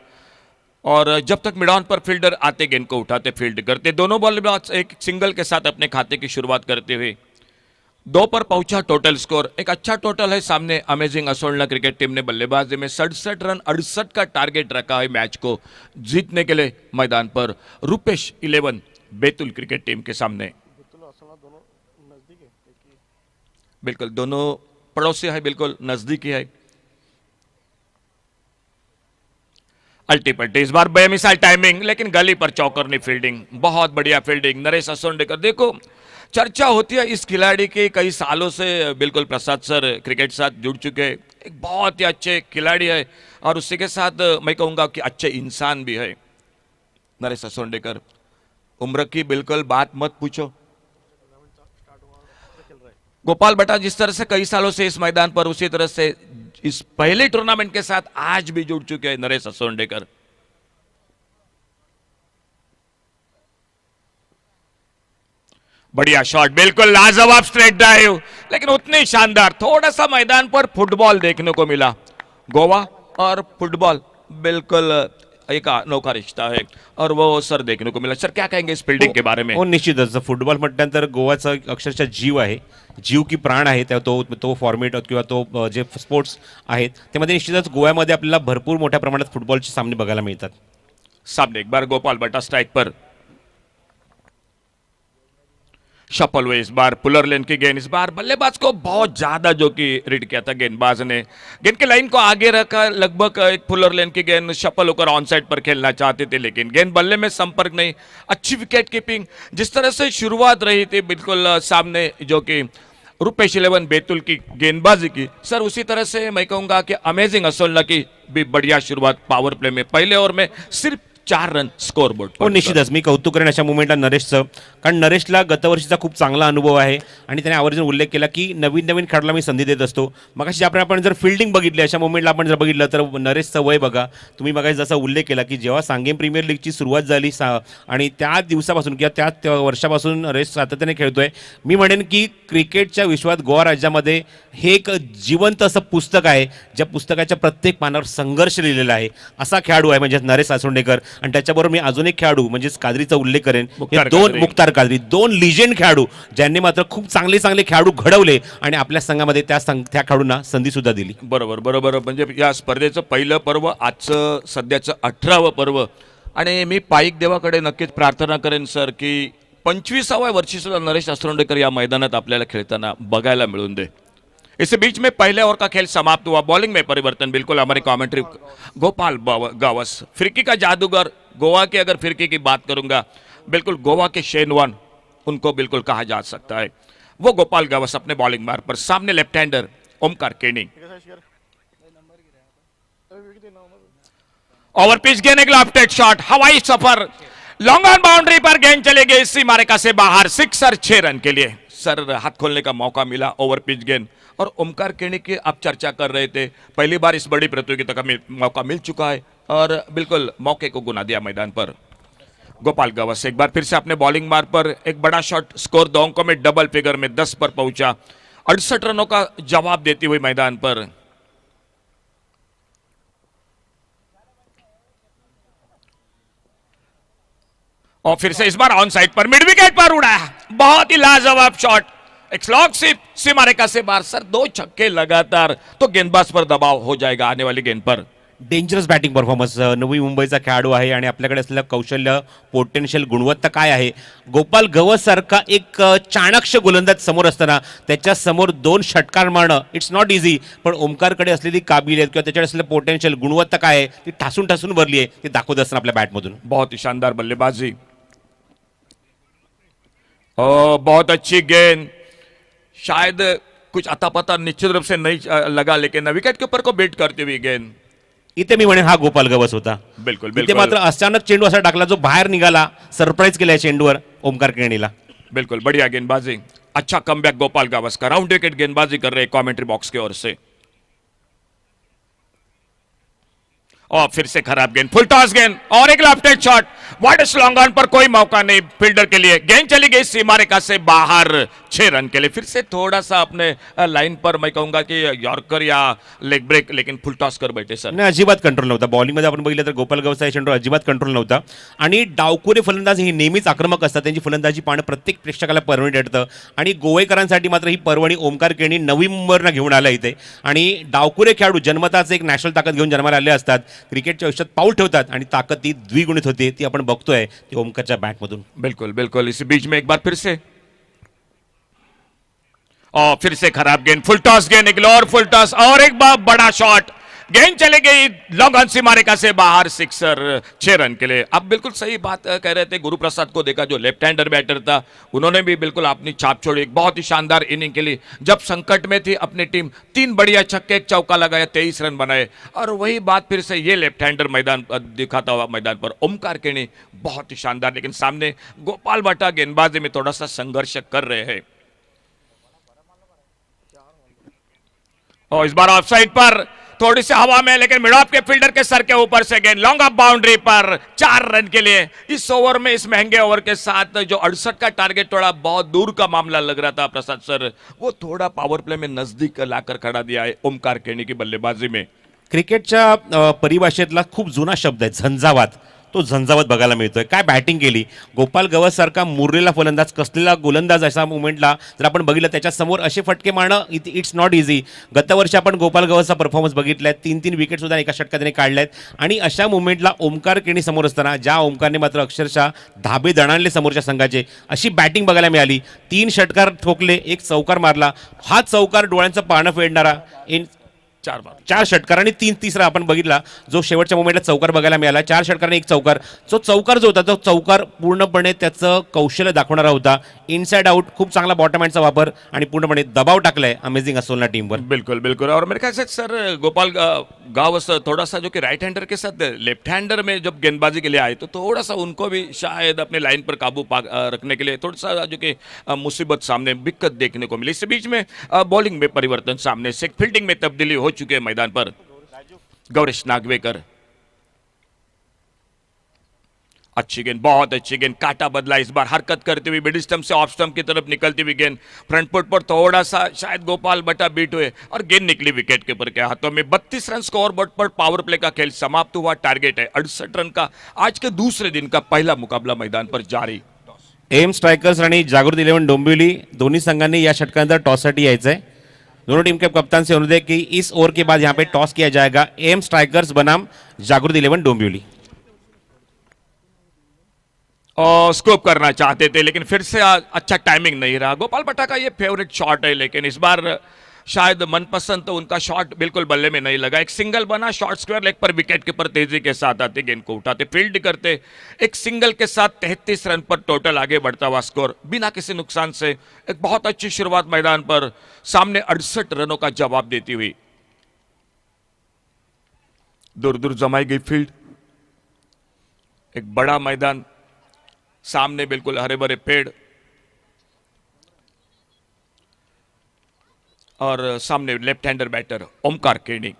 और जब तक मिड ऑन पर फील्डर आते गेंद को उठाते फील्ड करते. दोनों बल्लेबाज एक सिंगल के साथ अपने खाते की शुरुआत करते हुए 2 पर पहुंचा टोटल स्कोर. एक अच्छा टोटल है सामने अमेजिंग असोलना क्रिकेट टीम ने बल्लेबाजी में 67 रन 68 का टारगेट रखा है मैच को जीतने के लिए मैदान पर. रुपेश 11 बैतूल क्रिकेट टीम के सामने. बिल्कुल दोनों पड़ोसी है, बिल्कुल नजदीकी है। अल्टीपल्टी इस बार बेमिसाल टाइमिंग, लेकिन गली पर चौकरनी फील्डिंग, बहुत बढ़िया फील्डिंग नरेश असोंडेकर। देखो चर्चा होती है इस खिलाड़ी की कई सालों से, बिल्कुल प्रसाद सर क्रिकेट साथ जुड़ चुके हैं, एक बहुत ही अच्छे खिलाड़ी है और उसी के साथ मैं कहूंगा कि अच्छे इंसान भी है नरेश असोंडेकर। उम्र की बिल्कुल बात मत पूछो। गोपाल बटा जिस तरह से कई सालों से इस मैदान पर, उसी तरह से इस पहले टूर्नामेंट के साथ आज भी जुड़ चुके हैं नरेश असोंडेकर। बढ़िया शॉट, बिल्कुल लाजवाब स्ट्रेट ड्राइव, लेकिन उतनी शानदार। थोड़ा सा मैदान पर फुटबॉल देखने को मिला। गोवा और फुटबॉल बिल्कुल एक अनोखा रिश्ता है और वो सर देखने को मिला। सर क्या कहेंगे इस फील्डिंग के बारे में? हो निश्चितच फुटबॉल म्हटल्यानंतर गोवाचा अक्षरशः जीव आहे, जीव की प्राण आहे तो फॉर्मेट किंवा तो जे स्पोर्ट्स आहेत त्यामध्ये निश्चितच गोव्यामध्ये आपल्याला भरपूर मोठ्या प्रमाणात फुटबॉलचे सामने बघायला मिळतात। सामने एक बार गोपाल बटा स्ट्राइक पर, शफल हुए इस बार पुलर लेन की गेंद। इस बार बल्लेबाज को बहुत ज्यादा जो कि रीड किया था गेंदबाज ने, गेंद के लाइन को आगे रखा, लगभग एक पुलर लेन की गेंद शफल होकर ऑन साइड पर खेलना चाहते थे, लेकिन गेंद बल्ले में संपर्क नहीं। अच्छी विकेट कीपिंग, जिस तरह से शुरुआत रही थी बिल्कुल सामने जो कि रुपेश 11 बैतूल की गेंदबाजी की, सर उसी तरह से मैं कहूंगा कि अमेजिंग असोल्ला की भी बढ़िया शुरुआत पावर प्ले में। पहले ओवर में सिर्फ 4 रन स्कोर बोर्ड हो निश्चितच मी कौतुक करेन अशा मुवमेंटला नरेशचं, कारण नरेशला गतवर्षीचा खूप चांगला अनुभव आहे आणि त्याने आवर्जून उल्लेख केला की नवीन नवीन खेळाडूला मी संधी देत असतो। मगाशी ज्याप्रमाणे आपण जर फिल्डिंग बघितली अशा मुवमेंटला आपण जर बघितलं तर नरेशचं वय बघा तुम्ही मगाशी जसा उल्लेख केला की जेव्हा सांगेम प्रीमियर लीगची सुरुवात झाली आणि त्या दिवसापासून किंवा त्या वर्षापासून नरेश सातत्याने खेळतोय। मी म्हणेन की क्रिकेटच्या विश्वात गोवा राज्यामध्ये हे एक जिवंत असं पुस्तक आहे, ज्या पुस्तकाच्या प्रत्येक पानावर संघर्ष लिहिलेला आहे असा खेळाडू आहे म्हणजे नरेश असोंडेकर। आणि त्याच्याबरोबर मी अजून एक खेळाडू म्हणजे कादरीचा उल्लेख करेन, हे दोन मुख्तार कादरी, दोन लिजेंड खेळाडू ज्यांनी मात्र खूप चांगले चांगले खेळाडू घडवले आणि आपल्या संघामध्ये त्या खेळाडूंना संधी सुद्धा दिली। बरोबर बरोबर, म्हणजे या स्पर्धेचं पहिलं पर्व, आजचं सध्याचं 18वं पर्व, आणि मी पाईक देवाकडे नक्कीच प्रार्थना करेन सर की 25व्या वर्षी सुद्धा नरेश असोंडेकर या मैदानात आपल्याला खेळताना बघायला मिळून दे। इस बीच में पहले ओवर का खेल समाप्त हुआ, बॉलिंग में परिवर्तन, बिल्कुल हमारी कमेंट्री गोपाल गावस फिरकी का जादूगर। गोवा की अगर फिरकी की बात करूंगा, बिल्कुल गोवा के शेन वॉर्न उनको बिल्कुल कहा जा सकता है। वो गोपाल गावस अपने बॉलिंग मार्ग पर, सामने लेफ्ट हैंडर ओमकार केनी। ओवर पिच गेंद, एक लॉफ्टेड शॉट, हवाई सफर, लॉन्ग ऑन बाउंड्री पर गेंद चली गई सीमा रेखा से बाहर, सिक्सर 6 रन के लिए। सर हाथ खोलने का मौका मिला, ओवर पिच गेंद। और ओमकार केनी की आप चर्चा कर रहे थे, पहली बार इस बड़ी प्रतियोगिता का मौका मिल चुका है और बिल्कुल मौके को गुना दिया मैदान पर। गोपाल गावस एक बार फिर से अपने बॉलिंग मार्ग पर, एक बड़ा शॉट, स्कोर 2 अंकों में डबल फिगर में 10 पर पहुंचा, 68 रनों का जवाब देती हुई मैदान पर। और फिर से इस बार ऑन साइड पर मिड विकेट पर उड़ाया, बहुत ही लाजवाब शॉट, एक स्लॉग सीमा रेखा से बाहर। सर 2 छक्के लगातार तो गेंदबाज पर दबाव हो जाएगा आने वाली गेंद पर। डेंजरस बॅटिंग परफॉर्मन्स, नवी मुंबईचा खेळाडू आहे आणि आपल्याकडे असलेलं कौशल्य, पोटेन्शियल, गुणवत्ता काय आहे। गोपाल गवस सारखा एक चाणक्य गोलंदाज समोर असताना त्याच्या समोर 2 षटकार मारणं इट्स नॉट इझी, पण ओमकारकडे असलेली काबिलियत किंवा त्याच्याकडे असलेलं पोटेन्शियल, गुणवत्ता काय आहे ती ठासून ठासून भरली आहे, ते दाखवत असताना आपल्या बॅटमधून। बहुत ही शानदार बल्लेबाजी, बहुत अच्छी गेंद, शायद कुछ अता पता निश्चित रूप से नहीं लगा, लेकिन विकेट के ऊपर को बीट करती हुई गेंद। इथे मी म्हणेन हा गोपाल गवस होता। बिल्कुल इथे बिल्कुल, मात्र अचानक चेंडू असा टाकला जो बाहेर निघाला, सरप्राईज केला चेंडूवर ओमकार केणीला। बिल्कुल बढ़िया गेंदबाजी, अच्छा कमबैक गोपाल गावस का। राउंड विकेट गेंदबाजी कर रहे कमेंट्री बॉक्स की ओर से। और फिर से खराब गेंद, फुल टॉस गेंद और एक lofted shot, wide long on पर कोई मौका नहीं फील्डर के लिए, गेंद चली गई सीमा रेखा से बाहर, 6 रन के लिए। फिर से थोड़ा सा अपने लाइन पर मैं कहूंगा कि यॉर्कर या लेग ब्रेक, लेकिन फुल टॉस कर बैठे सर। नाही, अजिबात कंट्रोल नव्हता बॉलिंगमध्ये। आपण बघितलं तर गोपाल गवसा चेंडू अजिबात कंट्रोल नव्हता आणि डावखुरे फलंदाज हे नेहमीच आक्रमक असतात, त्यांची फलंदाजी पाहणं प्रत्येक प्रेक्षकाला पर्वणी ठरतं आणि गोवेकरांसाठी मात्र ही पर्वणी ओमकार केणी नवी मुंबईवरून घेऊन आला इथे। आणि डावखुरे खेळाडू जन्मताच एक नॅशनल ताकद घेऊन जन्माला आले असतात, क्रिकेटच्या आयुष्यात पाऊल ठेवतात आणि ताकद ती द्विगुणित होते, ती आपण बघतोय ती ओमकारच्या बॅटमधून। बिल्कुल बिल्कुल, इस बीच में एक बार फिर से और फिर से खराब गेंद, फुल टॉस गेंद, निकलो और फुल टॉस और एक बार बड़ा शॉट, गेंद चले गई लॉन्ग ऑन सीमारेखा से बाहर, सिक्सर 6 रन के लिए। आप बिल्कुल सही बात कह रहे थे, गुरु प्रसाद को देखा जो लेफ्ट हैंडर बैटर था, उन्होंने भी बिल्कुल अपनी छाप छोड़ी, एक बहुत ही शानदार इनिंग के लिए। जब संकट में थी अपनी टीम, 3 बढ़िया छक्के, एक चौका लगाया, 23 रन बनाए। और वही बात फिर से ये लेफ्ट हैंडर मैदान दिखाता हुआ मैदान पर ओमकार केनी, बहुत ही शानदार। लेकिन सामने गोपाल भट्टा गेंदबाजी में थोड़ा सा संघर्ष कर रहे हैं। और इस बार ऑफसाइड पर थोड़ी सी हवा में, लेकिन मिड ऑफ के फील्डर के सर के ऊपर से गेंद लॉन्ग ऑफ बाउंड्री पर 4 रन के लिए। इस ओवर में, इस महंगे ओवर के साथ जो 68 का टारगेट थोड़ा बहुत दूर का मामला लग रहा था प्रसाद सर, वो थोड़ा पावर प्ले में नजदीक लाकर खड़ा दिया है ओमकार केनी की बल्लेबाजी में। क्रिकेटच्या परिभाषेतला खूप जुना शब्द आहे झंझावात, तो झंझावात बघायला मिळतोय। काय बॅटिंग केली, गोपाल गवस सारखा मुरलेला फलंदाज, कसलेला गोलंदाज अशा मुवमेंटला जर आपण बघितलं, त्याच्या समोर असे फटके मारणं इट्स नॉट इझी। गतवर्षी आपण गोपाल गवसचा परफॉर्मन्स बघितलाय, 3-3 विकेट सुद्धा एका षटकात त्याने काढल्यात। आणि अशा मुवमेंटला ओमकार केणी समोर असताना, ज्या ओमकारने मात्र अक्षरशः धाबे दणाणले समोरच्या संघाचे, अशी बॅटिंग बघायला मिळाली। 3 षटकार ठोकले, एक चौकार मारला, हा चौकार डोळ्यांचं पारणं फेडणारा, 4 षटकार आणि 3 तिसरा आपण बघितला, जो शेवटच्या मोमेंटला चौकार बघायला मिळाला। 4 षटकार आणि 1 चौकार, जो चौकार जो होता तो चौकार पूर्णपणे त्याचं कौशल्य दाखवणारा होता। इनसाइड आउट, खूप चांगला बॉटम हँडचा वापर आणि पूर्णपणे दबाव टाकलाय अमेझिंग असोलना टीमवर। बिल्कुल बिल्कुल। और मेरे ख्याल से सर गोपाल गावस थोड़ा सा जो कि राइट हैंडर के साथ लेफ्ट हैंडर में जब गेंदबाजी के लिए आए तो थोड़ा सा उनको भी शायद अपने लाइन पर काबू रखने के लिए थोड़ा सा जो कि मुसीबत सामने दिक्कत देखने को मिली। इस बीच में बॉलिंग में परिवर्तन सामने से, फील्डिंग में तब्दीली हो चुके हैं मैदान पर। गौरेश नागवेकर, अच्छी गेंद, बहुत अच्छी गेंद, काटा बदला, इस बार हरकत करते हुए मिडिल स्टंप से ऑफ स्टंप की तरफ निकलती हुई गेंद, फ्रंट फुट पर थोड़ा सा शायद गोपाल भट्टा बीट हुए और गेंद निकली विकेट कीपर के हाथों में। 32 रन स्कोर बोर्ड पर पावर प्ले का खेल समाप्त हुआ। टारगेट है 68 रन का। आज के दूसरे दिन का पहला मुकाबला मैदान पर जारी। एम स्ट्राइकर्स आणि जागृत 11 डोंबिवली दोन्ही संघांनी या षटकानंतर टॉससाठी यायचं है। दोनों टीम के कप्तान से अनुरोध है कि इस ओवर के बाद यहाँ पे टॉस किया जाएगा। एम स्ट्राइकर्स बनाम जागृत 11 डोंबिवली। और स्कोप करना चाहते थे, लेकिन फिर से अच्छा टाइमिंग नहीं रहा। गोपाल भट्टा का ये फेवरेट शॉट है, लेकिन इस बार शायद मनपसंद तो उनका शॉट बिल्कुल बल्ले में नहीं लगा। एक सिंगल बना, शॉर्ट स्क्वायर लेग पर विकेट कीपर तेजी के साथ आते, गेंद को उठाते, फील्ड करते, एक सिंगल के साथ 33 रन पर टोटल आगे बढ़ता हुआ स्कोर बिना किसी नुकसान से। एक बहुत अच्छी शुरुआत मैदान पर, सामने 68 रनों का जवाब देती हुई। दूर दूर जमाई गई फील्ड, एक बड़ा मैदान, सामने बिल्कुल हरे भरे पेड़ और सामने लेफ्ट हैंडर बैटर ओमकार केनी।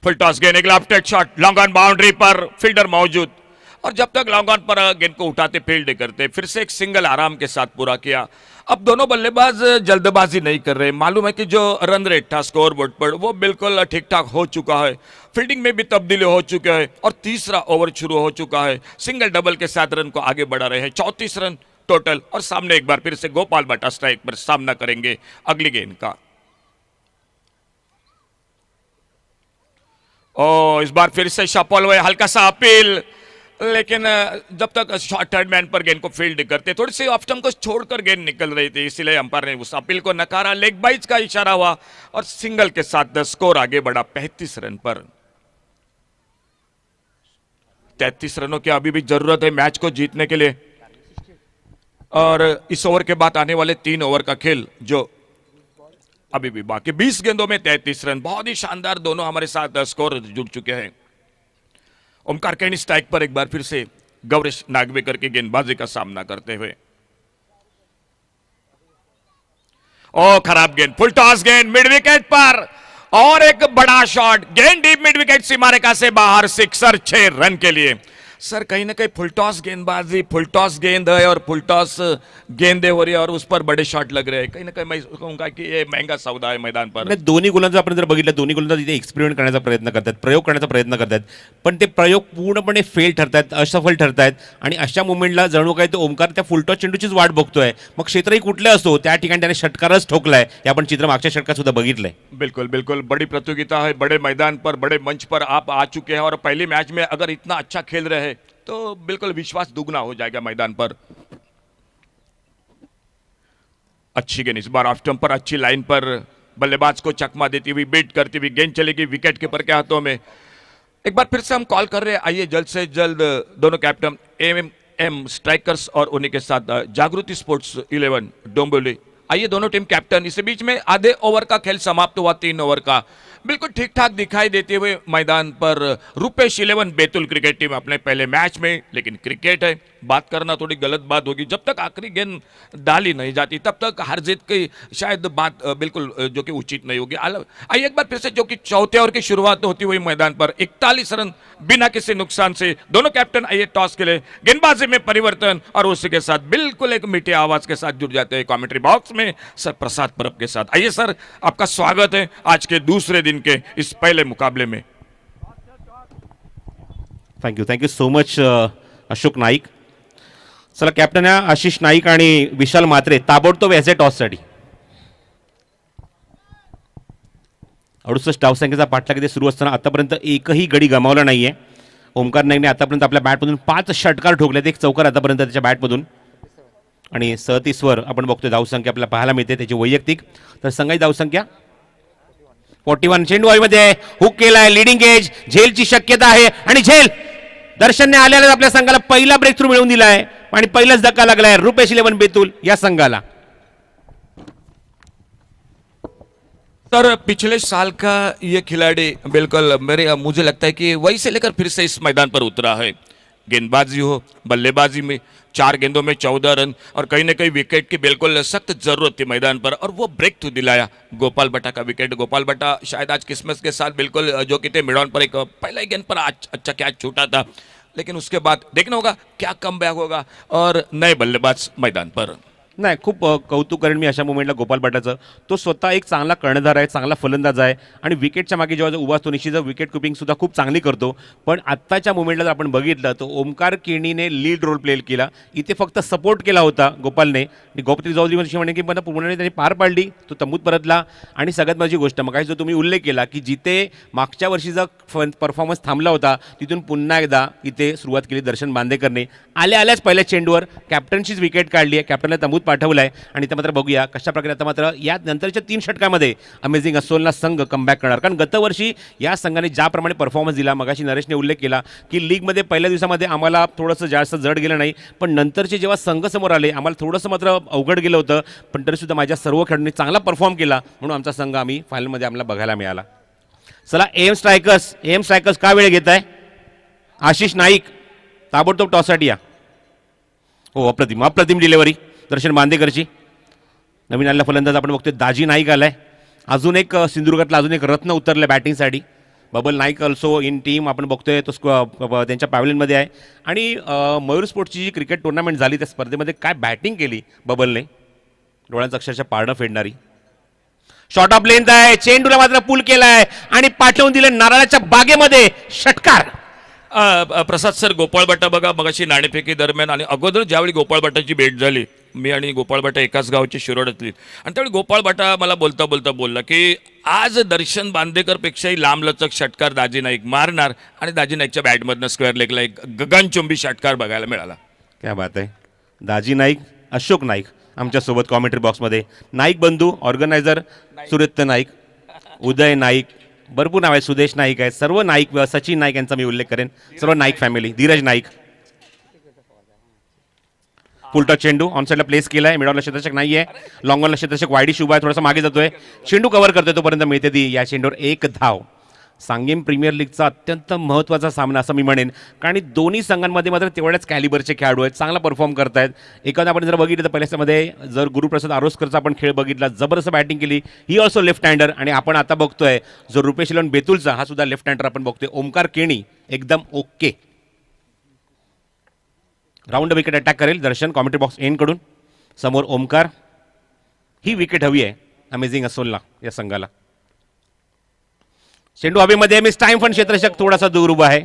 फुल टॉस गेंद, एक left shot, long on boundary per, fielder मौजूद, और जब तक लॉन्ग ऑन पर गेंद को उठाते, फील्ड करते, फिर से एक सिंगल आराम के साथ पूरा किया। अब दोनों बल्लेबाज जल्दबाजी नहीं कर रहे। मालूम है कि जो रन रेट था स्कोर बोर्ड पर वो बिल्कुल ठीक ठाक हो चुका है, फील्डिंग में भी तब्दीली हो चुकी है और तीसरा ओवर शुरू हो चुका है। सिंगल डबल के साथ रन को आगे बढ़ा रहे हैं, 34 रन टोटल। और सामने एक बार फिर से गोपाल भट्टा स्ट्राइक पर सामना करेंगे अगली गेंद का। ओ इस बार फिर से शपल हुए, हल्का सा अपील, लेकिन जब तक शॉर्ट थर्ड मैन पर गेंद को फील्ड करते, थोड़ी सी ऑफ स्टंप को छोड़कर गेंद निकल रही थी, इसीलिए अंपायर ने उस अपील को नकारा। लेग बाइज का इशारा हुआ और सिंगल के साथ स्कोर आगे बढ़ा 35 रन पर। 33 रनों की अभी भी जरूरत है मैच को जीतने के लिए। और इस ओवर के बाद आने वाले 3 ओवर का खेल जो अभी भी बाकी, 20 गेंदों में 33 रन, बहुत ही शानदार दोनों हमारे साथ स्कोर जुड़ चुके हैं। ओमकार केनी स्ट्राइक पर एक बार फिर से गौरेश नागवेकर की गेंदबाजी का सामना करते हुए। ओ खराब गेंद, फुल टॉस गेंद, मिड विकेट पर, और एक बड़ा शॉट, गेंद डीप मिड विकेट सीमारेखा से बाहर, सिक्सर 6 रन के लिए। सर कहीं ना कहीं फुल टॉस गेंदबाजी, फुल टॉस गेंद है और फुल टॉस गेंदे हो रही है और उस पर बड़े शॉट लग रहे हैं। कहीं ना कहीं मैं कहूंगा कि ये महंगा सौदा है मैदान पर। दोन्ही गोलंदाज आपण जर बघितलं, दोन्ही गोलंदाज इथे एक्सपेरिमेंट करण्याचा प्रयत्न करतात, प्रयोग करण्याचा प्रयत्न करतात, पण ते प्रयोग पूर्णपणे फेल ठरतात, असफल ठरतात। आणि अशा मुवमेंटला जणू काय तो ओमकार त्या फुलटॉस चेंडूचीच वाट बघतोय। मग क्षेत्रही कुठले असो, त्या ठिकाणी त्याने षटकारच ठोकलाय। हे आपण चित्र मागच्या षटकात सुद्धा बघितलंय। बिल्कुल बिल्कुल, बड़ी प्रतियोगिता है, बड़े मैदान पर, बड़े मंच पर आप आ चुके हैं और पहले मैच में अगर इतना अच्छा खेल रहे हैं तो बिल्कुल विश्वास दुगना हो जाएगा मैदान पर। अच्छी गेंद, इस बार ऑफ स्टंप पर अच्छी लाइन पर बल्लेबाज को चकमा देती हुई बीट करती हुई गेंद चलेगी विकेट कीपर के हाथों में। एक बार फिर से हम कॉल कर रहे हैं, आइए जल्द से जल्द दोनों कैप्टन एम स्ट्राइकर्स और उन्हीं के साथ जागृति स्पोर्ट्स 11 डोंबिवली, आइए दोनों टीम कैप्टन। इसी बीच में आधे ओवर का खेल समाप्त हुआ, 3 ओवर का। बिल्कुल ठीक ठाक दिखाई देते हुए मैदान पर रूपेश 11 बैतूल क्रिकेट टीम अपने पहले मैच में, लेकिन क्रिकेट है, बात करना थोड़ी गलत बात होगी। जब तक आखिरी गेंद डाली नहीं जाती तब तक हार जीत की शायद बात बिल्कुल जो कि उचित नहीं होगी। आइए एक बार फिर से जो कि चौथे ओवर की शुरुआत होती हुई मैदान पर 41 रन बिना किसी नुकसान से दोनों कैप्टन आइए टॉस के लिए, गेंदबाजी में परिवर्तन और उसी के साथ बिल्कुल एक मीठी आवाज के साथ जुड़ जाते हैं कमेंट्री बॉक्स में सर प्रसाद परब के साथ। आइए सर, आपका स्वागत है आज के दूसरे दिन के इस पहले मुकाबले में। Thank you so much Ashok Naik. चला कॅप्टन आहे आशिष नाईक आणि विशाल म्हात्रे ताबडतोब याचे टॉससाठी. 68 धावसंख्येचा पाठलाग इथे सुरू असताना आतापर्यंत एकही गडी गमावला नाहीये. ओमकार नाईकने आतापर्यंत आपल्या बॅटमधून 5 षटकार ठोकलेत, एक चौकार आतापर्यंत त्याच्या बॅटमधून, आणि 37 वर आपण बघतोय धावसंख्या आपल्याला पाहायला मिळते त्याची वैयक्तिक. तर संघाची धावसंख्या 41. चेंडू हवेमध्ये हुक केलाय, लिडिंग एज, झेलची शक्यता आहे आणि झेल दर्शनने आल्याला आपल्या संघाला पहिला ब्रेक थ्रू मिळवून दिलाय आणि पहिलाच धक्का लागलाय रुपेश 11 बेतुल या संघाला. सर पिछले साल का ये खिलाड़ी बिल्कुल मुझे लगता है कि वही से लेकर फिर से इस मैदान पर उतरा है। गेंदबाजी हो, बल्लेबाजी में 4 गेंदों में 14 रन और कहीं ना कहीं विकेट की बिल्कुल सख्त जरूरत थी मैदान पर, और वो ब्रेक थ्रू दिलाया गोपाल बट्टा का विकेट। गोपाल बट्टा शायद आज किस्मत के साथ बिल्कुल जो कि थे मिड ऑन पर एक पहला ही गेंद पर अच्छा कैच छूटा था, लेकिन उसके बाद देखना होगा क्या कमबॅक होगा और नए बल्लेबाज मैदान पर। नाही, खूप कौतुक करेन मी अशा मुवमेंटला गोपाल भट्टाचं. तो स्वतः एक चांगला कर्णधार आहे, चांगला फलंदाज आहे आणि विकेटच्या मागे जेव्हा उभा असतो निश्चितच विकेट किपिंग सुद्धा खूप चांगली करतो. पण आत्ताच्या मुवमेंटला जर आपण बघितलं तर ओमकार केणीने लीड रोल प्ले केला, इथे फक्त सपोर्ट केला होता गोपालने. गोपती जवळजवळ म्हणे की पण पूर्णपणे त्यांनी पार पाडली, तो तंबूत परतला. आणि सगळ्यात माझी गोष्ट मग जो तुम्ही उल्लेख केला की जिथे मागच्या वर्षीचा परफॉर्मन्स थांबला होता तिथून पुन्हा एकदा इथे सुरुवात केली दर्शन बांदेकरने. आल्याच पहिल्या चेंडूवर कॅप्टनचीच विकेट काढली आहे, कॅप्टनला तंबूत पाठवलाय. आणि ते मात्र बघूया कशा प्रकारे आता मात्र या नंतरच्या 3 षटकामध्ये अमेझिंग असोलला संघ कमबॅक करणार. कारण गतवर्षी या संघाने ज्याप्रमाणे परफॉर्मन्स दिला, मगाशी नरेशने उल्लेख केला की लीगमध्ये पहिल्या दिवसामध्ये आम्हाला थोडंसं जास्त जड गेलं नाही, पण नंतरचे जेव्हा संघ समोर आले आम्हाला थोडंसं मात्र अवघड गेलं होतं, पण तरीसुद्धा माझ्या सर्व खेळाडूंनी चांगला परफॉर्म केला म्हणून आमचा संघ आम्ही फायनलमध्ये आम्हाला बघायला मिळाला. चला एम स्ट्रायकर्स का वेळ घेत आहे? आशिष नाईक ताबडतोब टॉससाठी या. हो, अप्रतिम डिलिव्हरी दर्शन बांदेकरची. नवीन आलेला फलंदाज आपण बघतोय दाजी नाईक आलाय. अजून एक सिंधुदुर्गातला अजून एक रत्न उतरलं बॅटिंगसाठी. Babal Naik also in team आपण बघतोय तो त्यांच्या पॅव्हलियनमध्ये आहे. आणि मयूर स्पोर्ट्सची जी क्रिकेट टुर्नामेंट झाली त्या स्पर्धेमध्ये काय बॅटिंग केली बबलने, डोळ्यांचं अक्षरशः पारडं फेडणारी. शॉर्ट ऑफ लेंथ आहे, चेंडूला मात्र पुल केलाय आणि पाठवून दिलं नारळाच्या बागेमध्ये, षटकार. प्रसाद सर, गोपाळ बट्टा बघा मगाशी नाणेफेकी दरम्यान आणि अगोदर ज्यावेळी गोपाळ बट्टाची भेट झाली, मी आणि गोपाळ बट्टा एकाच गावची शिरोडतली, आणि त्यावेळी गोपाळ बट्टा मला बोलता बोलला की आज दर्शन बांदेकरपेक्षाही लांबलचक षटकार दाजी नाईक मारणार, आणि दाजी नाईकच्या बॅटमधनं स्क्वेअर लेगला एक गगनचुंबी षटकार बघायला मिळाला. क्या बात आहे. दाजी नाईक, अशोक नाईक आमच्यासोबत कॉमेंट्री बॉक्समध्ये. नाईक बंधू, ऑर्गनायझर सुरेत्त नाईक, उदय नाईक, भरपूर नाव आहे, सुदेश नाईक आहे, सर्व नाईक, सचिन नाईक यांचा मी उल्लेख करेन, सर्व नाईक फॅमिली. धीरज नाईक. फुलटॉस चेंडू ऑन साईडला प्लेस केलाय, मिडॉनला क्षेत्ररक्षक नाही आहे, लॉंगॉनला क्षेत्ररक्षक वायडी शुभ आहे, थोडासा मागे जातोय, चेंडू कव्हर करतोय तोपर्यंत मिळते ती या चेंडूवर 1 धाव. सांगेम प्रीमियर लीगचा अत्यंत महत्त्वाचा सामना असं मी म्हणेन, कारण दोन्ही संघांमध्ये मात्र तेवढ्याच कॅलिबरचे खेळाडू आहेत, चांगला परफॉर्म करतायत. एखादा आपण जर बघितलं तर पहिल्यामध्ये जर गुरुप्रसाद आरोस्करचा आपण खेळ बघितला, जबरदस्त बॅटिंग केली, ही ऑल्सो लेफ्ट हँडर. आणि आपण आता बघतोय जो रुपेश 11 बेतुलचा हा सुद्धा लेफ्ट हँडर आपण बघतोय. ओमकार केणी एकदम ओके. राऊंड विकेट अटॅक करेल दर्शन कॉमेंट्री बॉक्स एंडकडून. समोर ओमकार. ही विकेट हवी आहे अमेझिंग असोलला या संघाला. चेंडू हवेमध्ये मिस टाइम, पण क्षेत्ररक्षक थोडासा दूर उभा आहे.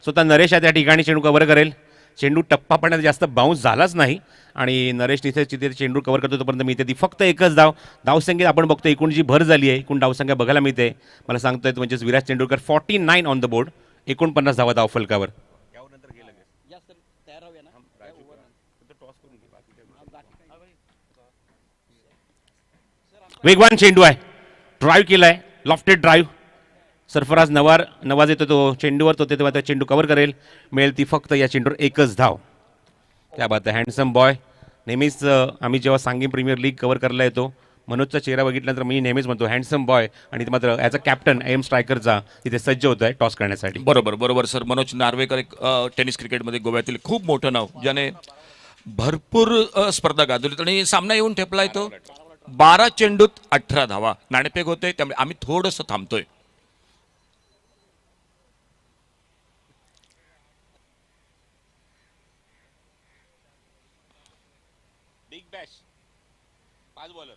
स्वतः नरेश आहे त्या ठिकाणी, चेंडू कव्हर करेल. चेंडू टप्पा पडण्यात जास्त बाउन्स झालाच नाही आणि नरेश तिथे चेंडू कव्हर करतो तोपर्यंत मिळते ती फक्त एकच धाव. धावसंख्येत आपण बघतो एकूण जी भर झाली आहे, एकूण धावसंख्या बघायला मिळते मला सांगतोय म्हणजे Viraj Tendulkar 49 on the board, 49 धावा धाव फलकावर. वेगवान चेंडू आहे, ड्राईव्ह केलाय, लॉफ्टेड ड्राईव्ह. सरफराज नवाज येतो तो चेंडूवर, तो तेव्हा त्या चेंडू कव्हर करेल, मिळेल ती फक्त या चेंडूवर एकच धाव. त्या बात आहे, हँडसम बॉय. नेहमीच आम्ही जेव्हा सांगली प्रीमियर लीग कव्हर करायला येतो, मनोजचा चेहरा बघितल्यानंतर मी नेहमीच म्हणतो हँडसम बॉय, आणि ते मात्र ॲज अ कॅप्टन एम स्ट्रायकरचा तिथे सज्ज होत आहे टॉस करण्यासाठी. बरोबर सर. मनोज नार्वेकर एक टेनिस क्रिकेटमध्ये गोव्यातील खूप मोठं नाव, ज्याने भरपूर स्पर्धा गाजवलीत आणि सामना येऊन ठेपलाय तो. 12 चेंडूत 18 धावा, नाणेफेक होते, त्यामुळे आम्ही थोडंसं थांबतोय. Big bash 5 bowler.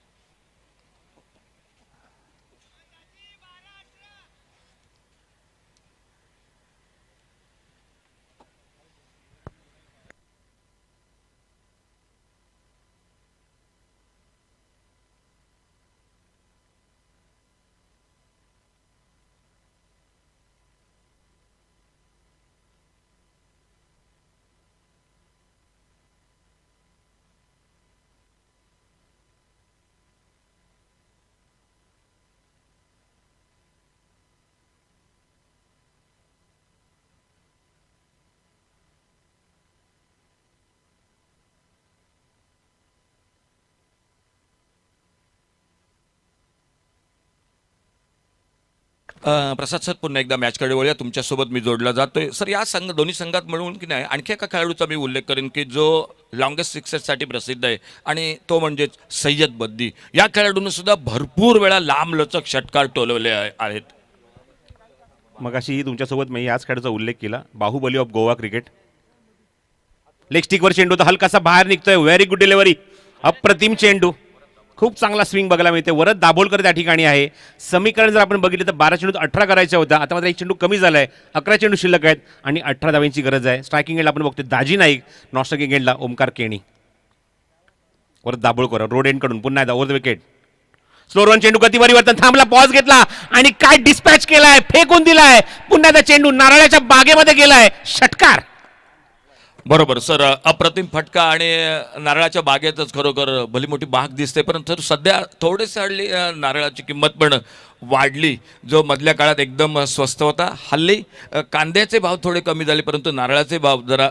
Prasad sir, पुन्हा एकदा मॅचकडे वळूया. तुमच्यासोबत मी जोडला जातोय सर. या दोन्ही संघात मिळून की नाही आणखी एका खेळाडूचा मी उल्लेख करेन की जो लॉंगेस्ट सिक्सेससाठी प्रसिद्ध आहे, आणि तो म्हणजेच सय्यद बद्दी. या खेळाडूने सुद्धा भरपूर वेळा लांब लचक षटकार टोलवले आहेत. मग अशी तुमच्यासोबत मी याच खेळाचा उल्लेख केला, Baahubali of Goa cricket. Leg स्टिकवर चेंडू तर हलकासा बाहेर निघतोय, व्हेरी गुड डिलिव्हरी, अप्रतिम चेंडू, खूप चांगला स्विंग बघायला मिळते. वरद दाभोलकर त्या ठिकाणी आहे. समीकरण जर आपण बघितलं तर 12 चेंडूत 18 करायच्या होत्या, आता मात्र एक चेंडू कमी झाला आहे, 11 चेंडू शिल्लक आहेत आणि 18 धावांची गरज आहे. स्ट्रायकिंग एंडला आपण बघतोय दाजी नाईक, नॉन स्ट्रायकिंग एंडला ओमकार केणी. वरद दाभोलकर रोड एंड कडून पुन्हा एकदा over the wicket. Slow run चेंडू गती परिवर्तन, थांबला, पॉज घेतला आणि काय डिस्पॅच केलाय, फेकून दिलाय. पुन्हा एकदा चेंडू नारळाच्या बागेमध्ये गेलाय, षटकार. बरोबर सर, अप्रतिम फटका आणि नारळाच्या बागेतच खरोखर भली मोठी बाग दिसते. परंतु सध्या थोडेसे हल्ली नारळाची किंमत पण वाढली, जो मधल्या काळात एकदम स्वस्त होता. हल्ली कांद्याचे भाव थोडे कमी झाले, परंतु नारळाचे भाव जरा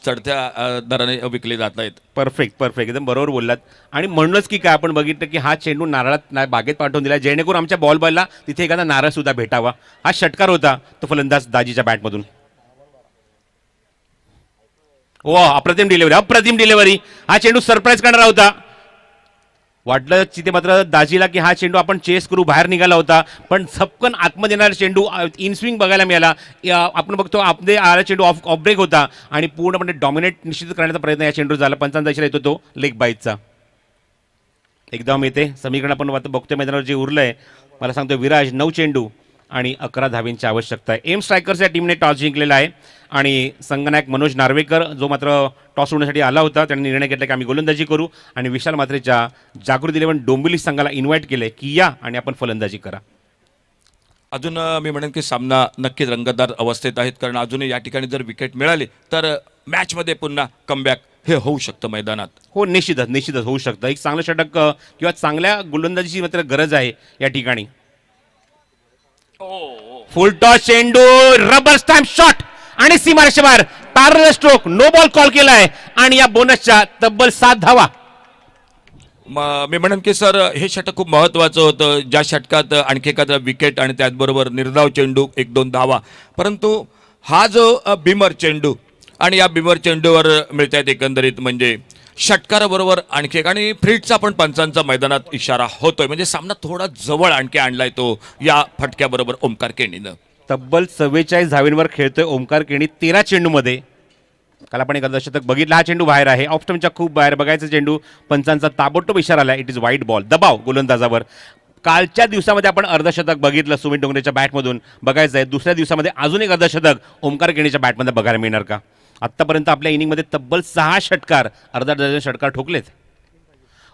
चढत्या दराने विकले जात आहेत. परफेक्ट एकदम बरोबर बोललात. आणि म्हणूनच की काय आपण बघितलं की हा चेंडू नारळात बागेत पाठवून दिला, जेणेकरून आमच्या बॉल बॉयला तिथे एखादा नारळ सुद्धा भेटावा. हा षटकार होता तो फलंदाज दाजीच्या बॅटमधून. अप्रतिम डिलिव्हरी, हा चेंडू सरप्राईज करणारा होता. वाटलं तिथे मात्र दाजीला की हा चेंडू आपण चेस करू, बाहेर निघाला होता, पण झपकन आतमध्ये येणारा चेंडू इन स्विंग बघायला मिळाला. आपण बघतो आपले आला चेंडू ऑफ ब्रेक होता आणि पूर्णपणे डॉमिनेट निश्चित करण्याचा प्रयत्न या चेंडू झाला. पंचांचा इशारा येतो तो लेग बाईटचा. एकदम येते समीकरण आपण बघतोय मैदानावर जे उरलंय. मला सांगतो विराज 9 चेंडू आणि 11 धावांची आवश्यकता आहे. एम स्ट्रायकर्स या टीमने टॉस जिंकलेला आहे आणि संघनायक मनोज नार्वेकर जो मात्र टॉस सोडण्यासाठी आला होता, त्यांनी निर्णय घेतला की आम्ही गोलंदाजी करू आणि विशाल मात्रेच्या जागृती 11 डोंबिवली संघाला इन्व्हाइट केले की या आणि आपण फलंदाजी करा. अजून मी म्हणेन की सामना नक्कीच रंगतदार अवस्थेत आहेत, कारण अजूनही या ठिकाणी जर विकेट मिळाली तर मॅचमध्ये पुन्हा कमबॅक हे होऊ शकतं मैदानात. हो, निश्चितच होऊ शकतं. एक चांगलं षटक किंवा चांगल्या गोलंदाजीची मात्र गरज आहे या ठिकाणी. फुल टॉस चेंडू, रबर स्टॅम्प शॉट आणि सीमारेषे बाहेर, पॅरल स्ट्रोक, नो बॉल कॉल केलाय आणि या बोनसच्या तब्बल 7 धावा. मी म्हणेन की सर हे षटक खूप महत्त्वाचं होतं, ज्या षटकात आणखी एखादा विकेट आणि त्याचबरोबर निर्धाव चेंडू 1-2 धावा. परंतु हा जो बिमर चेंडू आणि या बिमर चेंडूवर मिळत आहेत एकंदरीत म्हणजे षटकाराबरोबर आणखी एक, आणि फ्रीटचा पण पंचांचा मैदानात इशारा होतोय, म्हणजे सामना थोडा जवळ आणखी आणलाय तो या फटक्याबरोबर ओमकार केणीनं. तब्बल 44 धावींवर खेळतोय ओमकार केणी 13 चेंडूमध्ये. काल आपण एक अर्धशतक बघितलं, हा चेंडू बाहेर आहे, ऑफ स्टंपच्या खूप बाहेर. बघायचा चेंडू, पंचांचा ताबडतोब इशारा आला, इट इज वाईट बॉल, दबाव गोलंदाजावर. कालच्या दिवसामध्ये आपण अर्धशतक बघितलं सुमित डोंगरेच्या बॅटमधून, बघायचं आहे दुसऱ्या दिवसामध्ये अजून एक अर्धशतक ओमकार केणीच्या बॅटमध्ये बघायला मिळणार का. आत्तापर्यंत आपल्या इनिंगमध्ये तब्बल 6 षटकार, अर्धा डझन षटकार ठोकलेत.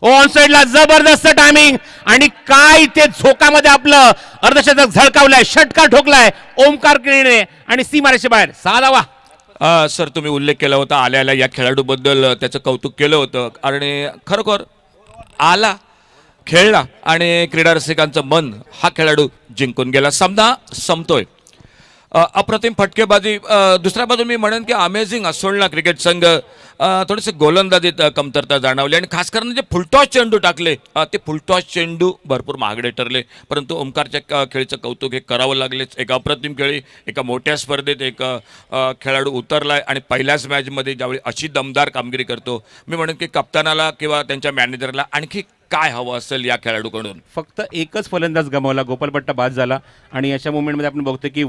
ऑन साइडला जबरदस्त टायमिंग आणि काय ते झोकामध्ये आपलं अर्धशतक झळकावलंय, षटकार ठोकलाय ओमकार केणीने आणि सीमारेषे बाहेर 6 धावा. सर तुम्ही उल्लेख केला होता आल्या या खेळाडूबद्दल, त्याचं कौतुक केलं होतं आणि खरोखर आला खेळला आणि क्रीडा रसिकांचं मन हा खेळाडू जिंकून गेला. सामना संपतोय. अप्रतिम फटकेबाजी. दुसऱ्या बाजू मी म्हणेन की अमेझिंग असोलना क्रिकेट संघ थोडेसे गोलंदाजीत कमतरता जाणवली आणि खास करून जे फुलटॉस चेंडू टाकले ते फुलटॉस चेंडू भरपूर महागडे ठरले. परंतु ओमकारच्या खेळीचं कौतुक हे करावं लागलेच. एक अप्रतिम खेळी, एका मोठ्या स्पर्धेत एक खेळाडू उतरलाय आणि पहिल्याच मॅचमध्ये ज्यावेळी अशी दमदार कामगिरी करतो, मी म्हणेन की कप्तानाला किंवा त्यांच्या मॅनेजरला आणखी काय हवं असेल या खेळाडूकडून. फक्त एकच फलंदाज गमावला, गोपालपट्टा बाद झाला आणि अशा मोमेंटमध्ये आपण बघतो की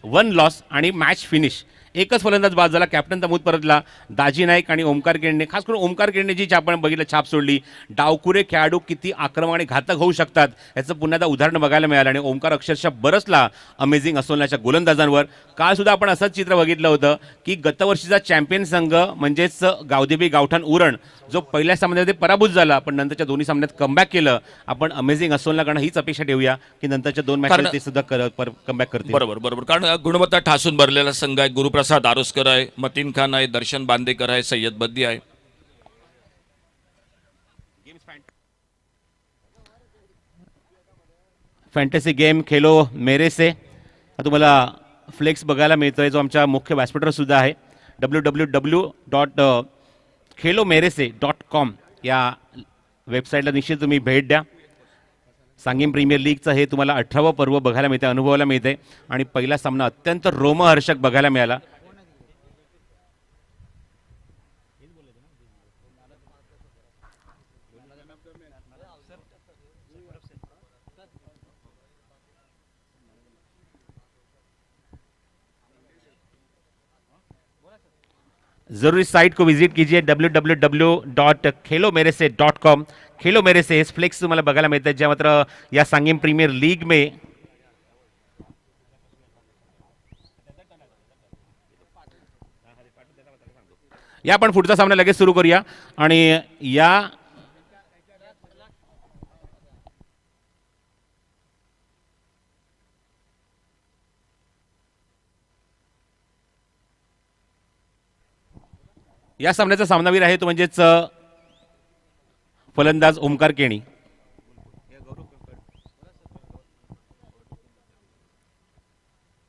वन लॉस आणि मॅच फिनिश. एकच फलंदाज बाद झाला, कॅप्टन तमूत परतला, दाजी नाईक आणि ओमकार केंडे. खास करून ओमकार केंडे जी आपण बघितलं छाप सोडली. डावकुरे खेळाडू किती आक्रमक आणि घातक होऊ शकतात याचं पुन्हा एकदा उदाहरण बघायला मिळालं आणि ओमकार अक्षरशः बरसला अमेझिंग असोलनाच्या गोलंदाजांवर. कालसुद्धा आपण असंच चित्र बघितलं होतं की गतवर्षीचा चॅम्पियन संघ म्हणजेच गावदेवी गावठाण उरण जो पहिल्या सामन्यामध्ये पराभूत झाला पण नंतरच्या दोन्ही सामन्यात कमबॅक केलं. आपण अमेझिंग असोलनाकडनं हीच अपेक्षा ठेवूया की नंतरच्या 2 मॅचेस ते सुद्धा कमबॅक करतील. बरोबर. कारण गुणवत्ता ठासून भरलेला संघ आहे. गुरुप्रसाद आरोस्कर आहे, मतीन खान आहे, दर्शन बांदेकर आहे, सय्यद बद्दी आहे. फॅन्टसी गेम खेलो मेरे से तुम्हाला फ्लेक्स बघायला मिळतोय जो आमच्या मुख्य व्यासपीठावर सुद्धा आहे. www.khelomerese.com या वेबसाईटला निश्चित तुम्ही भेट द्या. सांगीम प्रीमियर लीगचं हे तुम्हाला 18वं पर्व बघायला मिळते, अनुभवायला मिळते आणि पहिला सामना अत्यंत रोमहर्षक बघायला मिळाला. जरूर इस साइट को विजिट कीजिए www.khelomerese.com. खेलो मेरे से फ्लेक्स तुम्हाला बघायला मिळतात ज्या मात्र या सांगीम प्रीमियर लीग में या आपण पुढचा सामना लगेच सुरू करूया आणि या सामन्याचा सामनावीर आहे तो म्हणजेच फलंदाज ओमकार केणी.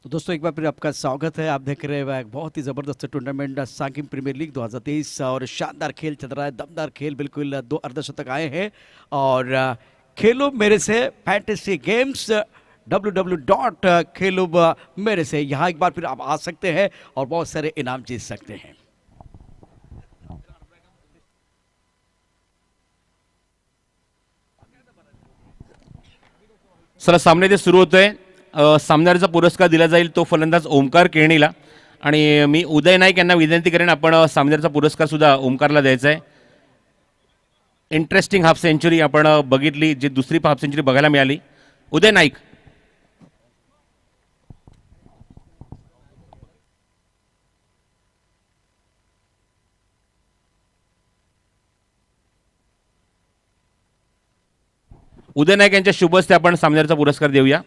तो दोस्तों एक बार फिर आपका स्वागत है. आप देख रहे हैं एक बहुत ही ज़बरदस्त टूर्नामेंट सांगीम प्रीमियर लीग 2023 और शानदार खेल चल रहा है, दमदार खेल. बिल्कुल 2 अर्धशतक आए हैं और खेलो मेरे से फैंटेसी गेम्स www.khelomerese यहाँ एक बार फिर आप आ सकते हैं और बहुत सारे इनाम जीत सकते हैं. चला सामने ते सुरू होतोय. सामन्याचा पुरस्कार दिला जाईल तो फलंदाज ओमकार केणीला आणि मी उदय नाईक यांना विनंती करेन आपण सामन्याचा पुरस्कार सुद्धा ओमकारला द्यायचा आहे. इंटरेस्टिंग हाफ सेंचुरी आपण बघितली, जी दुसरी हाफ सेंचुरी बघायला मिळाली. उदय नाईक. उदय नाईक यांच्या शुभ हस्ते आपण सामन्याचा पुरस्कार देऊया.